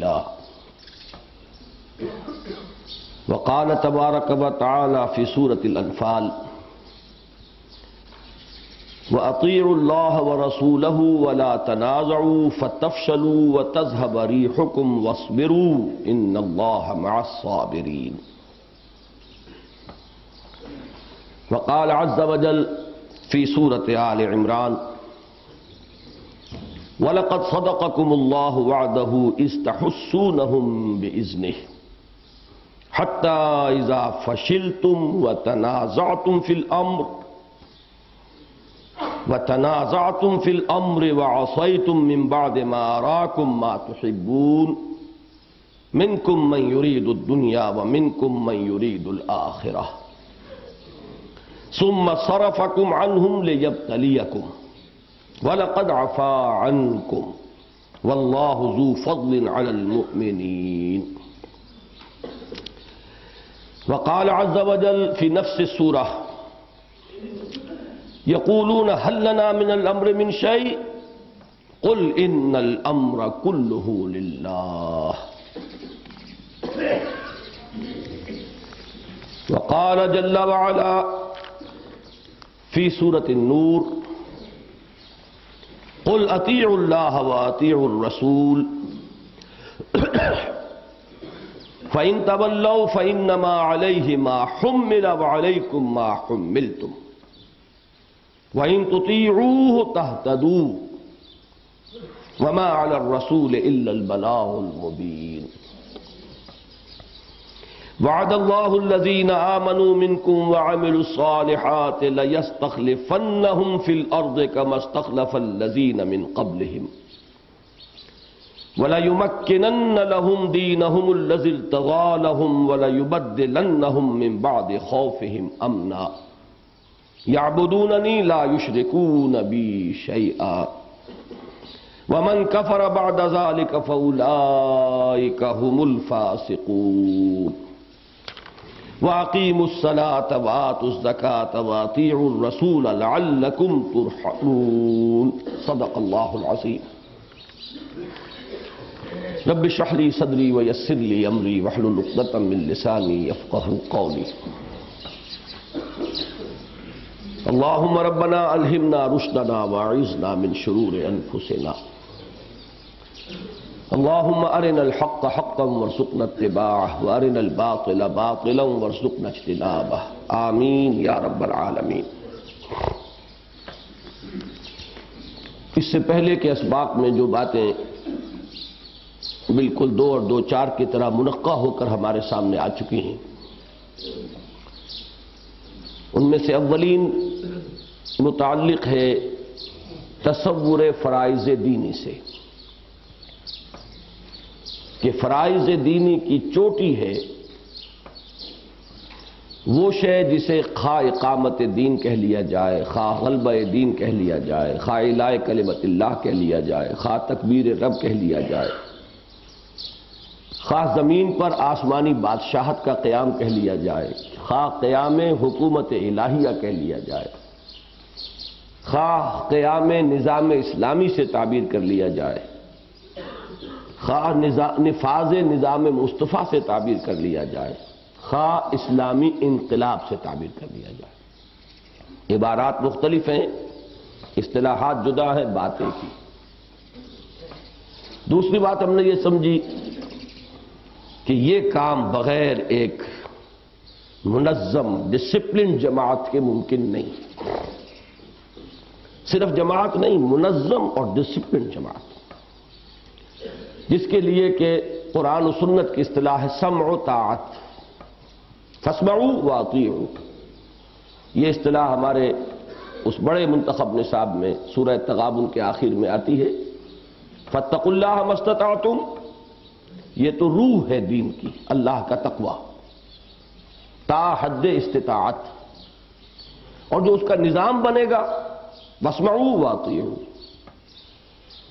الله. وقال تبارك وتعالى في سورة الأنفال: وَأَطِيعُوا اللَّهَ وَرَسُولَهُ وَلَا تَنَازَعُوا فَتَفْشَلُوا وَتَذْهَبَ رِيحُكُمْ وَاصْبِرُوا إِنَّ اللَّهَ مَعَ الصَّابِرِينَ. وقال عز وجل في سورة آل عمران: وَلَقَدْ صَدَقَكُمُ اللَّهُ وَعْدَهُ إِذْ تَحُسُّونَهُم بِإِذْنِهِ حَتَّى إِذَا فَشِلْتُمْ وَتَنَازَعْتُمْ في الأمر وعصيتم من بعد ما أراكم ما تحبون منكم من يريد الدنيا ومنكم من يريد الآخرة ثم صرفكم عنهم ليبتليكم وَلَقَدْ عَفَا عَنْكُمْ وَاللَّهُ ذُو فَضْلٍ عَلَى الْمُؤْمِنِينَ. وقال عز وجل في نفس السورة: يقولون هل لنا من الأمر من شيء قل إن الأمر كله لله. وقال جل وعلا في سورة النور: قل اطیعوا اللہ واطیعوا الرسول فإن تولوا فإنما علیہ ما حمل وعلیکم ما حملتم وإن تطیعوه تهتدوا وما علی الرسول إلا البلاغ المبین. وعد اللہ الذین آمنوا منکم وعملوا الصالحات لیستخلفنہم فی الارض کما استخلف الذین من قبلہم ولیمکنن لہم دینہم الذی ارتضی لہم ولیبدلنہم من بعد خوفہم امنا یعبدوننی لا یشرکون بی شیئا ومن کفر بعد ذلک فاولئک هم الفاسقون. وَأَقِيمُوا الصَّلَاةَ وَآتُوا الزَّكَاةَ وَأَطِيعُوا الرَّسُولَ لَعَلَّكُمْ تُرْحَمُونَ. صدق اللہ العظیم. رب اشرح لي صدری ويسر لي أمری واحلل عقدة من لسانی يفقهوا قولی. اللهم ربنا ألهمنا رشدنا وأعذنا من شرور أنفسنا. اللهم أرنا الحق حقا وارزقنا اتباعه وأرنا الباطل باطلا وارزقنا اجتنابه. آمین یا رب العالمین. اس سے پہلے کے اسباق میں جو باتیں بالکل 2 اور 2 4 کی طرح منقع ہو کر ہمارے سامنے آ چکی ہیں، ان میں سے اولین متعلق ہے تصور فرائض دینی سے، کہ فرائض دینی کی چوٹی ہے وہ شے جسے خواہ اقامت دین کہہ لیا جائے، خواہ غلبہ دین کہہ لیا جائے، خواہ اعلاء کلمت اللہ کہہ لیا جائے، خواہ تکبیر رب کہہ لیا جائے، خواہ زمین پر آسمانی بادشاہت کا قیام کہہ لیا جائے، خواہ قیام حکومت الہیہ کہہ لیا جائے، خواہ قیام نظام اسلامی سے تعبیر کر لیا جائے، خواہ نفاذ نظام مصطفیٰ سے تعبیر کر لیا جائے، خواہ اسلامی انقلاب سے تعبیر کر لیا جائے. عبارات مختلف ہیں، اصطلاحات جدا ہیں، باتیں کی. دوسری بات ہم نے یہ سمجھی کہ یہ کام بغیر ایک منظم ڈسپلن جماعت کے ممکن نہیں. صرف جماعت نہیں، منظم اور ڈسپلن جماعت، جس کے لیے کہ قرآن و سنت کی اصطلاح ہے سمع و طاعت. فاسمعوا واطیعوا، یہ اصطلاح ہمارے اس بڑے منتخب نصاب میں سورہ تغابن کے آخر میں آتی ہے. فاتقوا اللہ ما استطعتم، یہ تو روح ہے دین کی، اللہ کا تقوی تا حد استطاعت. اور جو اس کا نظام بنے گا واسمعوا واطیعوا،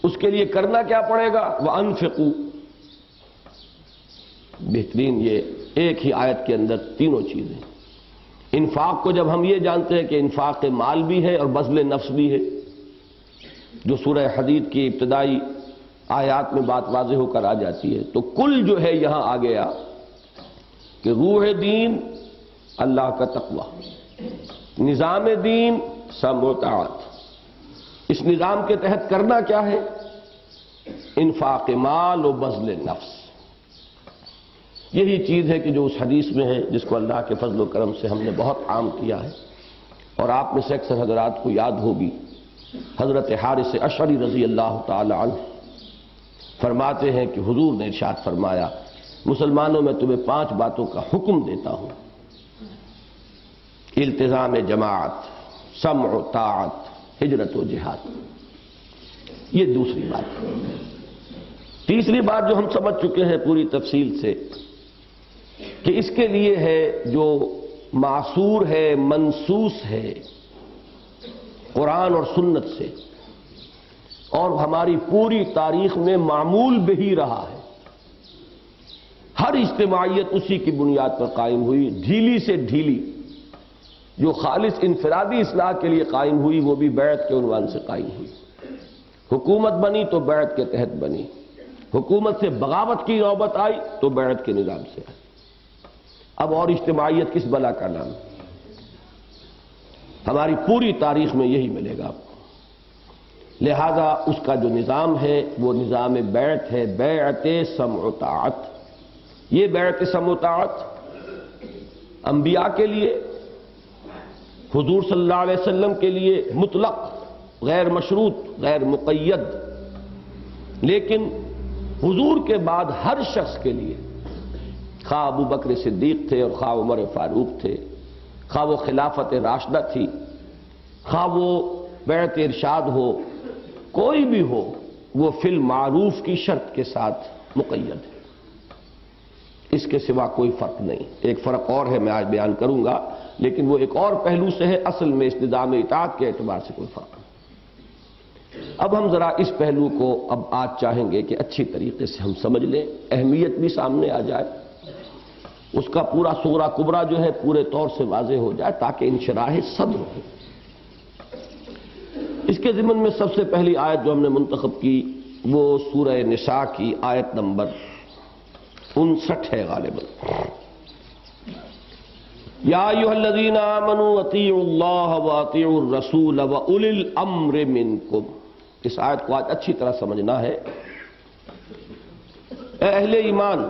اس کے لیے کرنا کیا پڑے گا؟ وانفقوا. بہترین یہ ایک ہی آیت کے اندر تینوں چیزیں. انفاق کو جب ہم یہ جانتے ہیں کہ انفاق مال بھی ہے اور بذل نفس بھی ہے، جو سورہ حدید کی ابتدائی آیات میں بات واضح ہو کر آ جاتی ہے۔ تو کل جو ہے یہاں آ گیا کہ روح دین اللہ کا تقوی، نظام دین سمع و طاعت۔ اس نظام کے تحت کرنا کیا ہے؟ انفاق مال و بذل نفس۔ یہی چیز ہے کہ جو اس حدیث میں ہے، جس کو اللہ کے فضل و کرم سے ہم نے بہت عام کیا ہے، اور آپ میں سے اکثر حضرات کو یاد ہوگی، حضرت حارث اشعری رضی اللہ تعالی عنہ فرماتے ہیں کہ حضور نے ارشاد فرمایا، مسلمانوں میں تمہیں 5 باتوں کا حکم دیتا ہوں: التزام جماعت، سمع و طاعت، ہجرت و جہاد۔ یہ دوسری بات۔ تیسری بات جو ہم سمجھ چکے ہیں پوری تفصیل سے کہ اس کے لیے ہے جو معصور ہے، منسوس ہے قرآن اور سنت سے، اور ہماری پوری تاریخ میں معمول بہی رہا ہے۔ ہر اجتماعیت اسی کی بنیاد پر قائم ہوئی، ڈھیلی سے ڈھیلی۔ جو خالص انفرادی اصلاح کے لیے قائم ہوئی وہ بھی بیعت کے عنوان سے قائم ہوئی۔ حکومت بنی تو بیعت کے تحت بنی، حکومت سے بغاوت کی نوبت آئی تو بیعت کے نظام سے آئی۔ اب اور اجتماعیت کس بلا کا نام؟ ہماری پوری تاریخ میں یہی ملے گا آپ کو۔ لہذا اس کا جو نظام ہے وہ نظام بیعت ہے، بیعت سمع و طاعت۔ یہ بیعت سمع و طاعت انبیاء کے لیے، حضور صلی اللہ علیہ وسلم کے لیے مطلق، غیر مشروط، غیر مقید، لیکن حضور کے بعد ہر شخص کے لیے، خواہ ابو بکر صدیق تھے اور خواہ عمر فاروق تھے، خواہ وہ خلافت راشدہ تھی، خواہ وہ بیعت ارشاد ہو، کوئی بھی ہو، وہ فی المعروف کی شرط کے ساتھ مقید ہے۔ اس کے سوا کوئی فرق نہیں۔ ایک فرق اور ہے، میں آج بیان کروں گا، لیکن وہ ایک اور پہلو سے ہے، اصل میں اس نظام اطاعت کے اعتبار سے کوئی فرق نہیں۔ اب ہم ذرا اس پہلو کو اب آج چاہیں گے کہ اچھی طریقے سے ہم سمجھ لیں، اہمیت بھی سامنے آ جائے، اس کا پورا صغرا کبرا جو ہے پورے طور سے واضح ہو جائے، تاکہ انشراح صدر ہو۔ اس کے ضمن میں سب سے پہلی آیت جو ہم نے منتخب کی وہ سورہ نساء کی آیت نمبر 59 ہے غالباً۔ یا ایھا الذین آمنوا اطیعوا اللہ واطیعوا الرسول واولی الامر منکم۔ اس آیت کو آج اچھی طرح سمجھنا ہے۔ اے اہل ایمان،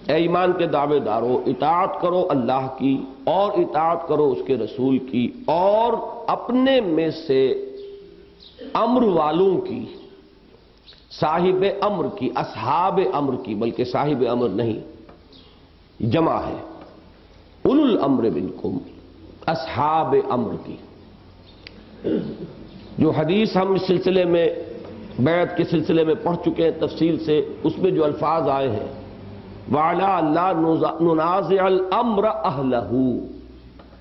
اے ایمان کے دعوے دارو، اطاعت کرو اللہ کی اور اطاعت کرو اس کے رسول کی، اور اپنے میں سے امر والوں کی، صاحب امر کی، اصحاب امر کی، بلکہ صاحب امر نہیں، جمع ہے، اولو الامر منکم، اصحاب امر کی۔ جو حدیث ہم اس سلسلے میں بیعت کے سلسلے میں پڑھ چکے ہیں تفصیل سے، اس میں جو الفاظ آئے ہیں وَعَلَىٰ أَلَّا نُنَازِعَ الْأَمْرَ أَهْلَهُ،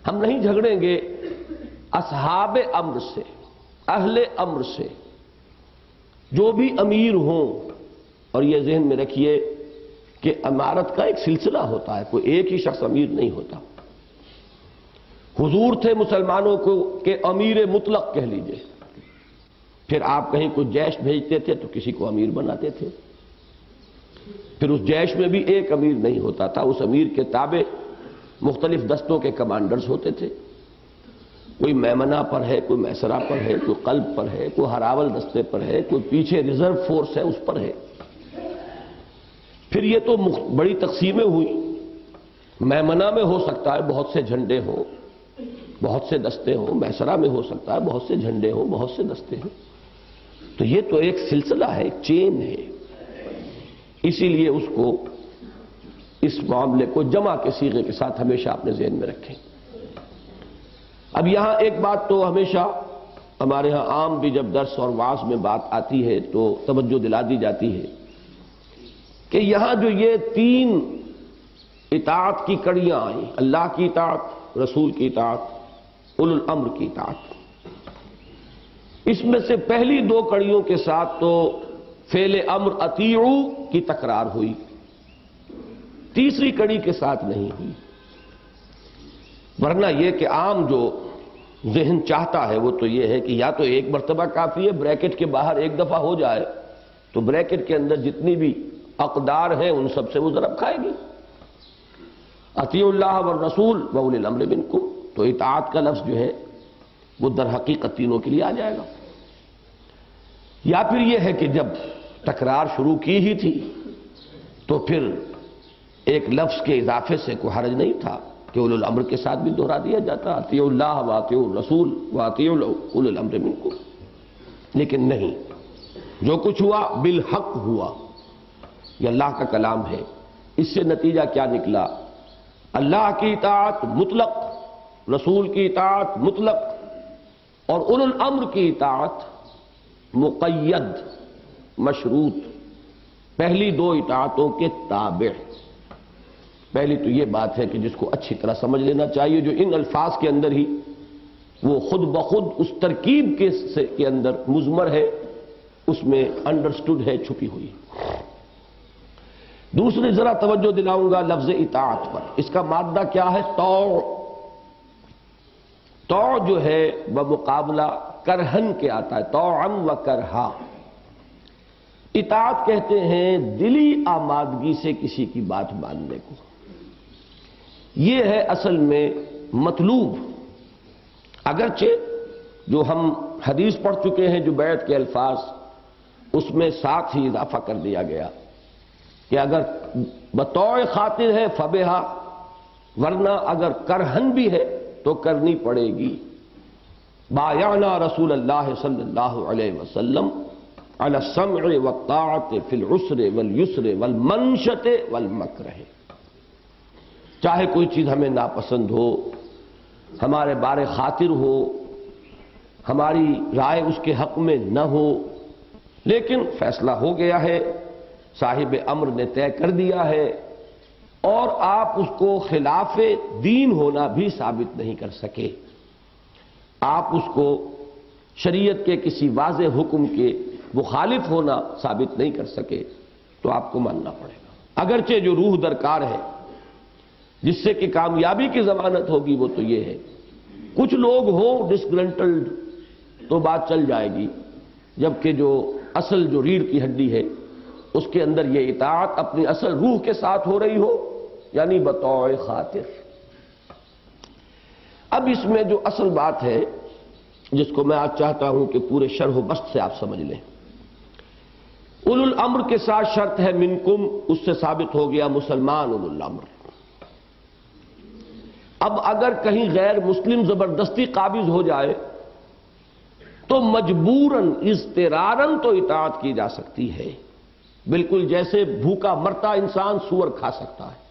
ہم نہیں جھگڑیں گے اصحاب امر سے، اہل امر سے، جو بھی امیر ہوں۔ اور یہ ذہن میں رکھیے کہ امارت کا ایک سلسلہ ہوتا ہے، کوئی ایک ہی شخص امیر نہیں ہوتا۔ حضور تھے مسلمانوں کو کہ امیر مطلق کہہ لیجئے، پھر آپ کہیں کوئی جیش بھیجتے تھے تو کسی کو امیر بناتے تھے، پھر اس جیش میں بھی ایک امیر نہیں ہوتا تھا، اس امیر کے تابع مختلف دستوں کے کمانڈرز ہوتے تھے، کوئی میمنہ پر ہے، کوئی میسرہ پر ہے، کوئی قلب پر ہے، کوئی ہراول دستے پر ہے، کوئی پیچھے ریزرو فورس ہے اس پر ہے۔ پھر یہ تو بڑی تقسیمیں ہوئی، میمنہ میں ہو سکتا ہے بہت سے جھنڈے ہوں، بہت سے دستے ہوں، میسرہ میں ہو سکتا ہے بہت سے جھنڈے ہوں، بہت سے دستے ہوں۔ تو یہ تو ایک سلسلہ ہے، ایک چین ہے، اسی لیے اس کو، اس معاملے کو جمع کے صیغے کے ساتھ ہمیشہ اپنے ذہن میں رکھیں۔ اب یہاں ایک بات تو ہمیشہ ہمارے ہاں عام بھی جب درس اور وعظ میں بات آتی ہے تو توجہ دلا دی جاتی ہے کہ یہاں جو یہ 3 اطاعت کی کڑیاں آئیں، اللہ کی اطاعت، رسول کی اطاعت، اولو الامر کی اطاعت، اس میں سے پہلی 2 کڑیوں کے ساتھ تو فعل امر اطیعوا کی تکرار ہوئی، تیسری کڑی کے ساتھ نہیں ہوئی۔ ورنہ یہ کہ عام جو ذہن چاہتا ہے وہ تو یہ ہے کہ یا تو ایک مرتبہ کافی ہے، بریکٹ کے باہر ایک دفعہ ہو جائے تو بریکٹ کے اندر جتنی بھی اقدار ہیں ان سب سے وہ ضرب کھائے گی. اطیعوا اللہ والرسول واولی الامر منکم، تو اطاعت کا لفظ جو ہے وہ در حقیقت تینوں کے لیے آ جائے گا. یا پھر یہ ہے کہ جب تکرار شروع کی ہی تھی تو پھر ایک لفظ کے اضافے سے کوئی حرج نہیں تھا کہ اولی الامر کے ساتھ بھی دہرا دیا جاتا، اطیعوا اللہ واطیعوا الرسول واطیعوا اولی الامر منکم. لیکن نہیں، جو کچھ ہوا بالحق ہوا. یہ اللہ کا کلام ہے. اس سے نتیجہ کیا نکلا؟ اللہ کی اطاعت مطلق، رسول کی اطاعت مطلق، اور اولو الامر کی اطاعت مقید، مشروط. پہلی دو اطاعتوں کے تابع. پہلی تو یہ بات ہے کہ جس کو اچھی طرح سمجھ لینا چاہیے، جو ان الفاظ کے اندر ہی وہ خود بخود اس ترکیب کے اندر مضمر ہے، اس میں انڈرسٹوڈ ہے، چھپی ہوئی. دوسری ذرا توجہ دلاؤں گا لفظ اطاعت پر. اس کا مادہ کیا ہے؟ طوع. طوع جو ہے بمقابلہ کرہن کے آتا ہے، طوعا و کرہا. اطاعت کہتے ہیں دلی آمادگی سے کسی کی بات ماننے کو. یہ ہے اصل میں مطلوب. اگرچہ جو ہم حدیث پڑھ چکے ہیں، جو بیعت کے الفاظ، اس میں ساتھ ہی اضافہ کر دیا گیا کہ اگر بطوع خاطر ہے فبہا، ورنہ اگر کرہن بھی ہے تو کرنی پڑے گی. بایعنا رسول اللہ صلی اللہ علیہ وسلم علی السمع والطاعت فی العسر والیسر والمنشط والمکرہ. چاہے کوئی چیز ہمیں ناپسند ہو، ہمارے بارے خاطر ہو، ہماری رائے اس کے حق میں نہ ہو، لیکن فیصلہ ہو گیا ہے، صاحب امر نے طے کر دیا ہے، اور آپ اس کو خلاف دین ہونا بھی ثابت نہیں کر سکے، آپ اس کو شریعت کے کسی واضح حکم کے مخالف ہونا ثابت نہیں کر سکے، تو آپ کو ماننا پڑے گا. اگرچہ جو روح درکار ہے جس سے کہ کامیابی کی ضمانت ہوگی وہ تو یہ ہے، کچھ لوگ ہوں ڈسگرنٹلڈ تو بات چل جائے گی، جبکہ جو اصل جو ریڑھ کی ہڈی ہے اس کے اندر یہ اطاعت اپنی اصل روح کے ساتھ ہو رہی ہو، یعنی بطوع خاطر. اب اس میں جو اصل بات ہے جس کو میں آج چاہتا ہوں کہ پورے شرح و بسط سے آپ سمجھ لیں، اولو الامر کے ساتھ شرط ہے منکم، اس سے ثابت ہو گیا مسلمان اولو الامر. اب اگر کہیں غیر مسلم زبردستی قابض ہو جائے تو مجبوراً اضطراراً تو اطاعت کی جا سکتی ہے، بالکل جیسے بھوکا مرتا انسان سور کھا سکتا ہے،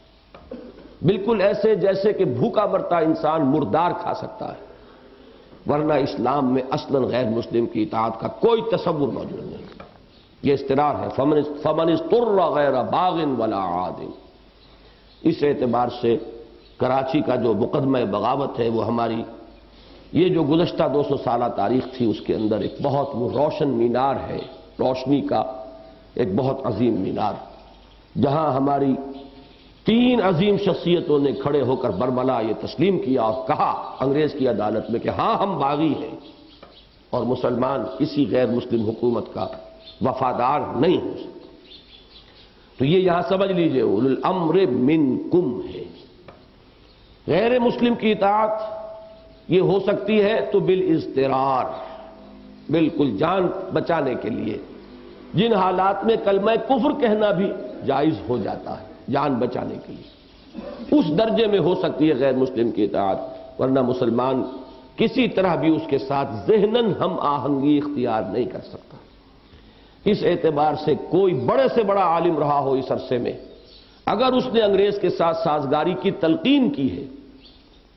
بالکل ایسے جیسے کہ بھوکا مرتا انسان مردار کھا سکتا ہے. ورنہ اسلام میں اصلاً غیر مسلم کی اطاعت کا کوئی تصور موجود نہیں. یہ اضطرار ہے. فمن اضطر غیر باغ ولا عاد. اس اعتبار سے کراچی کا جو مقدمہ بغاوت ہے وہ ہماری یہ جو گزشتہ 200 سالہ تاریخ تھی اس کے اندر ایک بہت وہ روشن مینار ہے، روشنی کا ایک بہت عظیم مینار، جہاں ہماری 3 عظیم شخصیتوں نے کھڑے ہو کر برملا یہ تسلیم کیا اور کہا انگریز کی عدالت میں کہ ہاں ہم باغی ہیں اور مسلمان کسی غیر مسلم حکومت کا وفادار نہیں ہو سکتا. تو یہ یہاں سمجھ لیجئے اولو الامر منکم ہے. غیر مسلم کی اطاعت یہ ہو سکتی ہے تو بالاضطرار، بالکل جان بچانے کے لیے، جن حالات میں کلمہ کفر کہنا بھی جائز ہو جاتا ہے جان بچانے کے لیے، اس درجے میں ہو سکتی ہے غیر مسلم کی اطاعت. ورنہ مسلمان کسی طرح بھی اس کے ساتھ ذہناً ہم آہنگی اختیار نہیں کر سکتا. اس اعتبار سے کوئی بڑے سے بڑا عالم رہا ہو اس عرصے میں، اگر اس نے انگریز کے ساتھ سازگاری کی تلقین کی ہے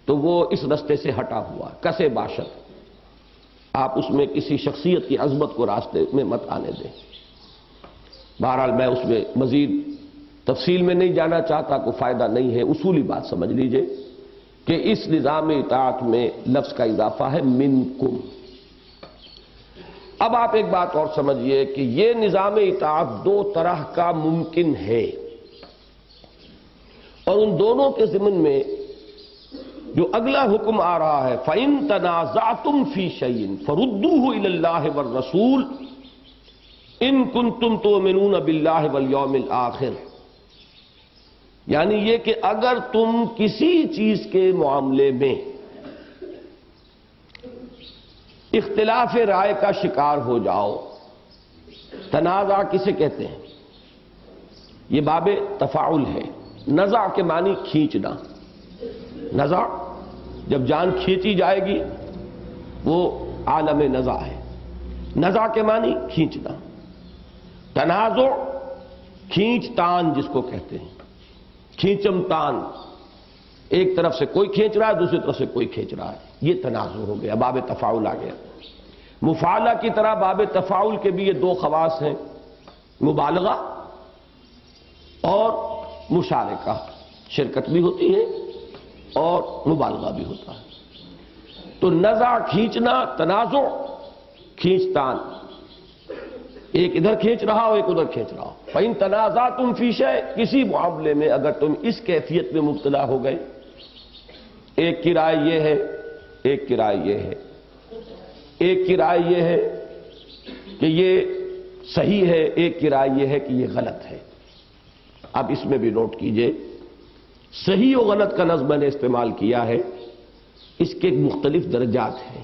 تو وہ اس رستے سے ہٹا ہوا کسے باشد. آپ اس میں کسی شخصیت کی عظمت کو راستے میں مت آنے دیں. بہرحال میں اس میں مزید تفصیل میں نہیں جانا چاہتا، کوئی فائدہ نہیں ہے. اصولی بات سمجھ لیجئے کہ اس نظام اطاعت میں لفظ کا اضافہ ہے منکم. اب آپ ایک بات اور سمجھیے کہ یہ نظام اطاعت 2 طرح کا ممکن ہے، اور ان دونوں کے ضمن میں جو اگلا حکم آ رہا ہے فَإِن تَنَازَعْتُمْ فِي شَيْءٍ فَرُدُّوهُ إِلَى اللَّهِ وَالرَّسُولِ ان کنتم تؤمنون باللہ والیوم الآخر، یعنی یہ کہ اگر تم کسی چیز کے معاملے میں اختلاف رائے کا شکار ہو جاؤ، تنازع کسے کہتے ہیں؟ یہ باب تفاعل ہے۔ نزع کے معنی کھینچنا، نزع جب جان کھینچی جائے گی وہ عالم نزع ہے۔ نزع کے معنی کھینچنا، تنازع کھینچ تان جس کو کہتے ہیں، کھینچم تان، ایک طرف سے کوئی کھینچ رہا ہے دوسری طرف سے کوئی کھینچ رہا ہے، یہ تنازع ہو گیا، باب تفاعل آ گیا۔ مفاعلہ کی طرح باب تفاعل کے بھی یہ دو خواص ہیں، مبالغہ اور مشارکہ، شرکت بھی ہوتی ہے اور مبالغہ بھی ہوتا ہے۔ تو نزع کھینچنا، تنازع کھینچتان، ایک ادھر کھینچ رہا ہو ایک ادھر کھینچ رہا ہو۔ فَإِن تَنَازَعْتُمْ فِي شَيْءٍ، کسی معاملے میں اگر تم اس کیفیت میں مبتلا ہو گئے، ایک کی رائے یہ ہے ایک کی رائے یہ ہے، ایک کی رائے یہ ہے کہ یہ صحیح ہے، ایک کی رائے یہ ہے کہ یہ غلط ہے۔ اب اس میں بھی نوٹ کیجئے، صحیح و غلط کا لفظ میں نے استعمال کیا ہے، اس کے مختلف درجات ہیں۔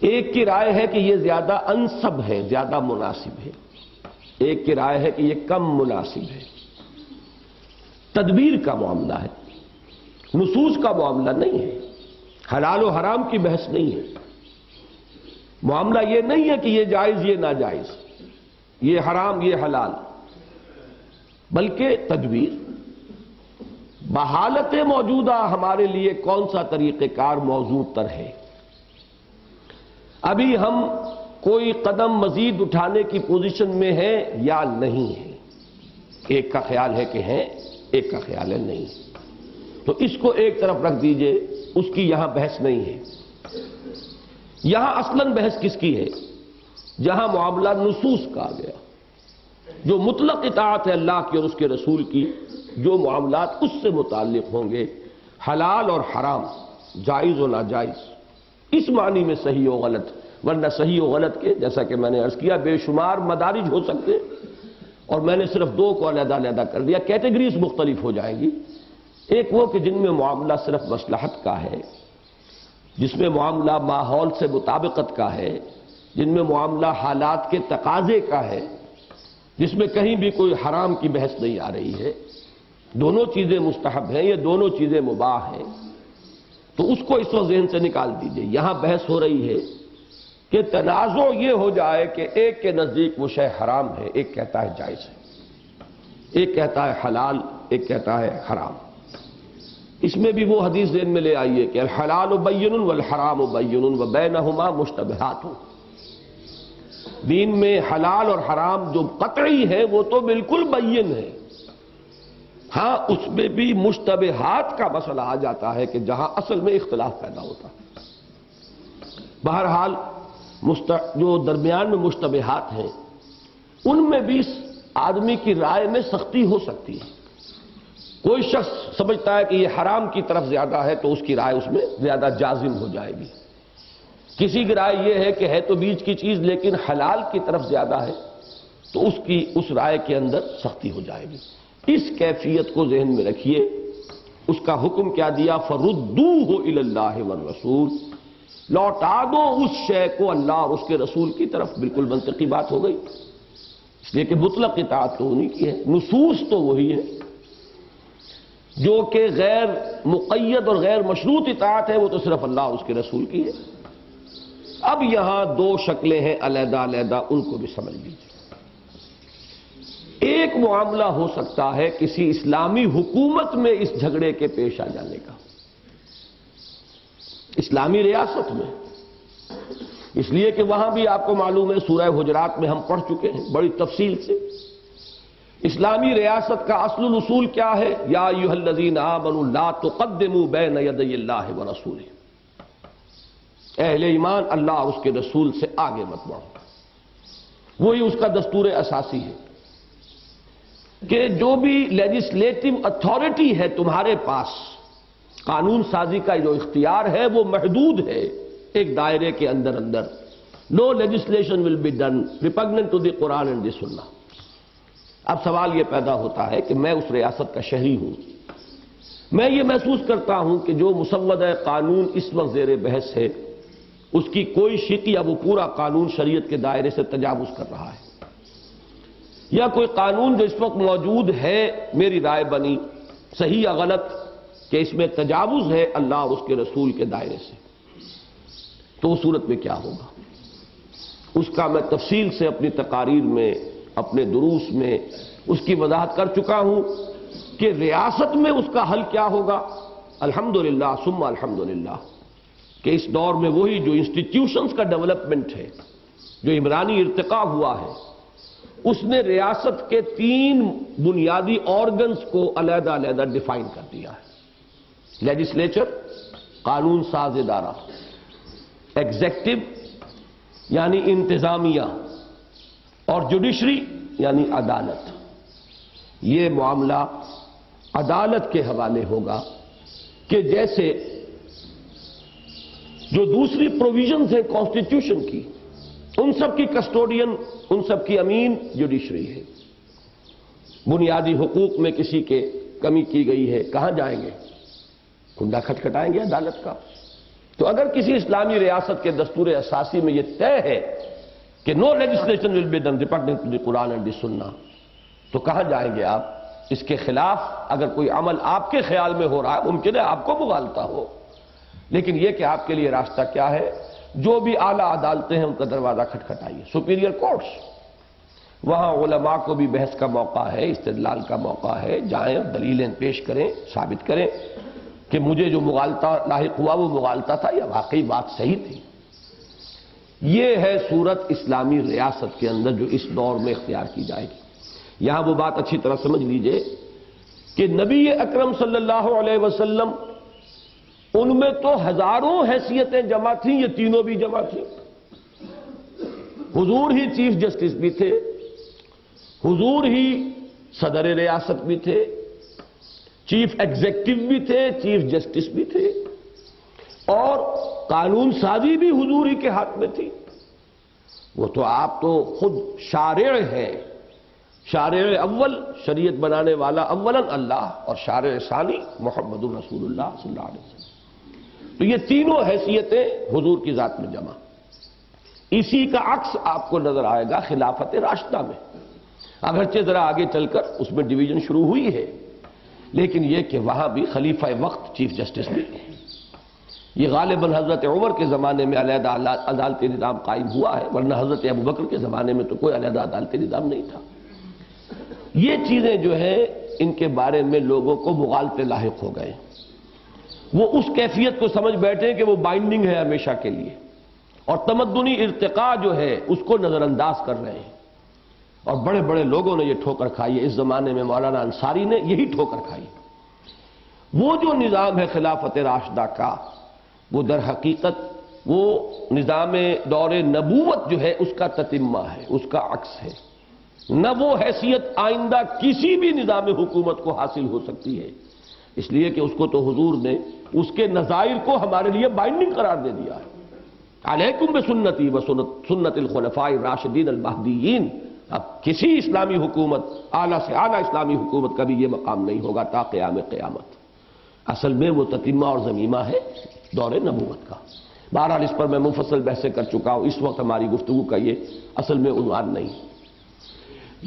ایک کی رائے ہے کہ یہ زیادہ انسب ہے، زیادہ مناسب ہے، ایک کی رائے ہے کہ یہ کم مناسب ہے۔ تدبیر کا معاملہ ہے، نصوص کا معاملہ نہیں ہے، حلال و حرام کی بحث نہیں ہے۔ معاملہ یہ نہیں ہے کہ یہ جائز یہ ناجائز، یہ حرام یہ حلال، بلکہ تدبیر، بحالت موجودہ ہمارے لیے کون سا طریقہ کار موضوع تر ہے۔ ابھی ہم کوئی قدم مزید اٹھانے کی پوزیشن میں ہیں یا نہیں ہیں، ایک کا خیال ہے کہ ہیں، ایک کا خیال ہے نہیں، تو اس کو ایک طرف رکھ دیجئے، اس کی یہاں بحث نہیں ہے۔ یہاں اصلاً بحث کس کی ہے؟ جہاں معاملہ نصوص کا آ گیا، جو مطلق اطاعت ہے اللہ کی اور اس کے رسول کی، جو معاملات اس سے متعلق ہوں گے، حلال اور حرام، جائز و ناجائز، اس معنی میں صحیح و غلط، ورنہ صحیح و غلط کے جیسا کہ میں نے عرض کیا بے شمار مدارج ہو سکتے، اور میں نے صرف دو کو علیحدہ علیحدہ کر دیا، کیٹیگریز مختلف ہو جائیں گی۔ ایک وہ کہ جن میں معاملہ صرف مصلحت کا ہے، جس میں معاملہ ماحول سے مطابقت کا ہے، جن میں معاملہ حالات کے تقاضے کا ہے، جس میں کہیں بھی کوئی حرام کی بحث نہیں آ رہی ہے، دونوں چیزیں مستحب ہیں، یہ دونوں چیزیں مباح ہیں، تو اس کو اس وقت ذہن سے نکال دیجئے۔ یہاں بحث ہو رہی ہے کہ تنازع یہ ہو جائے کہ ایک کے نزدیک وہ شے حرام ہے، ایک کہتا ہے جائز ہے، ایک کہتا ہے حلال، ایک کہتا ہے حرام۔ اس میں بھی وہ حدیث ذہن میں لے آئیے کہ الحلال بین والحرام بین وبینہما مشتبہات۔ دین میں حلال اور حرام جو قطعی ہے وہ تو بالکل بین ہے، ہاں اس میں بھی مشتبہات کا مسئلہ آ جاتا ہے کہ جہاں اصل میں اختلاف پیدا ہوتا ہے۔ بہرحال جو درمیان میں مشتبہات ہیں ان میں بھی آدمی کی رائے میں سختی ہو سکتی ہے۔ کوئی شخص سمجھتا ہے کہ یہ حرام کی طرف زیادہ ہے تو اس کی رائے اس میں زیادہ جازم ہو جائے گی، کسی کی رائے یہ ہے کہ ہے تو بیچ کی چیز لیکن حلال کی طرف زیادہ ہے تو اس رائے کے اندر سختی ہو جائے گی۔ اس کیفیت کو ذہن میں رکھیے۔ اس کا حکم کیا دیا؟ فردوہ الی اللہ والرسول، لوٹا دو اس شے کو اللہ اور اس کے رسول کی طرف۔ بالکل منطقی بات ہو گئی، اس لیے کہ مطلق اطاعت تو انہی کی ہے، نصوص تو وہی ہے، جو کہ غیر مقید اور غیر مشروط اطاعت ہے وہ تو صرف اللہ اور اس کے رسول کی ہے۔ اب یہاں دو شکلیں ہیں علیحدہ علیحدہ، ان کو بھی سمجھ لیجیے۔ ایک معاملہ ہو سکتا ہے کسی اسلامی حکومت میں اس جھگڑے کے پیش آ جانے کا، اسلامی ریاست میں، اس لیے کہ وہاں بھی آپ کو معلوم ہے سورہ حجرات میں ہم پڑھ چکے ہیں بڑی تفصیل سے۔ اسلامی ریاست کا اصل اصول کیا ہے؟ یا ایھا الذین آمنوا لا تقدموا بین یدی اللہ ورسولہ، اہل ایمان اللہ اور اس کے رسول سے آگے مت بڑھو۔ وہی اس کا دستور اساسی ہے کہ جو بھی لیجسلیٹو اتھارٹی ہے تمہارے پاس، قانون سازی کا جو اختیار ہے وہ محدود ہے، ایک دائرے کے اندر، No legislation will be done repugnant to the Quran and the Sunnah. اب سوال یہ پیدا ہوتا ہے کہ میں اس ریاست کا شہری ہوں، میں یہ محسوس کرتا ہوں کہ جو مسودہ قانون اس وقت زیر بحث ہے اس کی کوئی شق یا وہ پورا قانون شریعت کے دائرے سے تجاوز کر رہا ہے، یا کوئی قانون جو اس وقت موجود ہے میری رائے بنی صحیح یا غلط کہ اس میں تجاوز ہے اللہ اور اس کے رسول کے دائرے سے، تو اس صورت میں کیا ہوگا؟ اس کا میں تفصیل سے اپنی تقاریر میں، اپنے دروس میں اس کی وضاحت کر چکا ہوں کہ ریاست میں اس کا حل کیا ہوگا۔ الحمدللہ ثم الحمدللہ کہ اس دور میں وہی جو انسٹیٹیوشنز کا ڈیولپمنٹ ہے، جو عمرانی ارتقاء ہوا ہے، اس نے ریاست کے 3 بنیادی آرگنز کو علیحدہ علیحدہ ڈیفائن کر دیا ہے۔ لیجسلیچر قانون ساز ادارہ، ایگزیکٹو یعنی انتظامیہ، اور جوڈیشری یعنی عدالت۔ یہ معاملہ عدالت کے حوالے ہوگا کہ جیسے جو دوسری پروویژنز ہیں کانسٹیٹیوشن کی، ان سب کی کسٹوڈین، ان سب کی امین جوڈیشری ہے۔ بنیادی حقوق میں کسی کے کمی کی گئی ہے، کہاں جائیں گے؟ کنڈا کھٹکھٹائیں گے عدالت کا۔ تو اگر کسی اسلامی ریاست کے دستور اساسی میں یہ طے ہے کہ no legislation will be done repugnant to the Quran and the Sunnah, تو کہاں جائیں گے آپ؟ اس کے خلاف اگر کوئی عمل آپ کے خیال میں ہو رہا ہے، ممکن ہے آپ کو مغالطہ ہو، لیکن یہ کہ آپ کے لیے راستہ کیا ہے؟ جو بھی اعلیٰ عدالتیں ہیں ان کا دروازہ کھٹکھٹائیے، سپیریئر کورٹس، وہاں علماء کو بھی بحث کا موقع ہے، استدلال کا موقع ہے، جائیں دلیلیں پیش کریں، ثابت کریں کہ مجھے جو مغالطہ لاحق ہوا وہ مغالطہ تھا یا واقعی بات صحیح تھی۔ یہ ہے صورت اسلامی ریاست کے اندر جو اس دور میں اختیار کی جائے گی۔ یہاں وہ بات اچھی طرح سمجھ لیجئے کہ نبی اکرم صلی اللہ علیہ وسلم، ان میں تو ہزاروں حیثیتیں جمع تھیں، یہ تینوں بھی جمع تھیں۔ حضور ہی چیف جسٹس بھی تھے، حضور ہی صدر ریاست بھی تھے، چیف ایگزیکٹو بھی تھے، چیف جسٹس بھی تھے، اور قانون سازی بھی حضور ہی کے ہاتھ میں تھی۔ وہ تو آپ تو خود شارع ہیں، شارع اول، شریعت بنانے والا اولاً اللہ، اور شارع ثانی محمد رسول اللہ صلی اللہ علیہ وسلم۔ تو یہ تینوں حیثیتیں حضور کی ذات میں جمع۔ اسی کا عکس آپ کو نظر آئے گا خلافت راشدہ میں، اگرچہ ذرا آگے چل کر اس میں ڈویژن شروع ہوئی ہے، لیکن یہ کہ وہاں بھی خلیفہ وقت چیف جسٹس بھی۔ یہ غالباً حضرت عمر کے زمانے میں علیحدہ عدالتی نظام قائم ہوا ہے، ورنہ حضرت ابوبکر کے زمانے میں تو کوئی علیحدہ عدالتی نظام نہیں تھا۔ یہ چیزیں جو ہیں ان کے بارے میں لوگوں کو مغالطے لاحق ہو گئے، وہ اس کیفیت کو سمجھ بیٹھے کہ وہ بائنڈنگ ہے ہمیشہ کے لیے، اور تمدنی ارتقاء جو ہے اس کو نظر انداز کر رہے ہیں، اور بڑے بڑے لوگوں نے یہ ٹھوکر کھائی ہے۔ اس زمانے میں مولانا انصاری نے یہی ٹھوکر کھائی۔ وہ جو نظام ہے خلافت راشدہ کا، وہ در حقیقت وہ نظام دور نبوت جو ہے اس کا تتمہ ہے، اس کا عکس ہے۔ نہ وہ حیثیت آئندہ کسی بھی نظام حکومت کو حاصل ہو سکتی ہے، اس لیے کہ اس کو تو حضور نے اس کے نظائر کو ہمارے لیے بائنڈنگ قرار دے دیا ہے۔ علیکم بسنتی وسنت الخلفاء الراشدین المہدیین۔ اب کسی اسلامی حکومت، اعلیٰ سے اعلیٰ اسلامی حکومت کا بھی یہ مقام نہیں ہوگا تا قیام قیامت۔ اصل میں وہ تتمہ اور ضمیمہ ہے دور نبوت کا۔ بہرحال اس پر میں مفصل بحثیں کر چکا ہوں، اس وقت ہماری گفتگو کا یہ اصل میں عنوان نہیں۔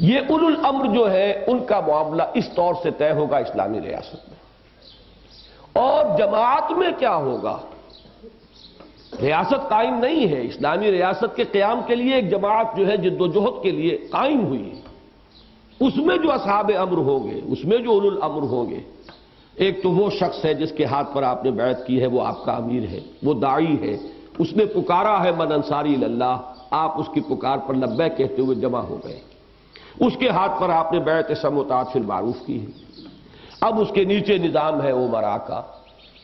یہ اولو الامر جو ہے ان کا معاملہ اس طور سے طے ہوگا اسلامی ریاست میں۔ اور جماعت میں کیا ہوگا؟ ریاست قائم نہیں ہے، اسلامی ریاست کے قیام کے لیے ایک جماعت جو ہے جد و جہد کے لیے قائم ہوئی ہے۔ اس میں جو اصحاب امر ہوں گے، اس میں جو اولو الامر ہوں گے، ایک تو وہ شخص ہے جس کے ہاتھ پر آپ نے بیعت کی ہے، وہ آپ کا امیر ہے، وہ داعی ہے، اس نے پکارا ہے من انصاری اللہ، آپ اس کی پکار پر لبیک کہتے ہوئے جمع ہو گئے۔ اس کے ہاتھ پر آپ نے بیعت سمع و طاعت فی المعروف کی ہے۔ اب اس کے نیچے نظام ہے امراء کا،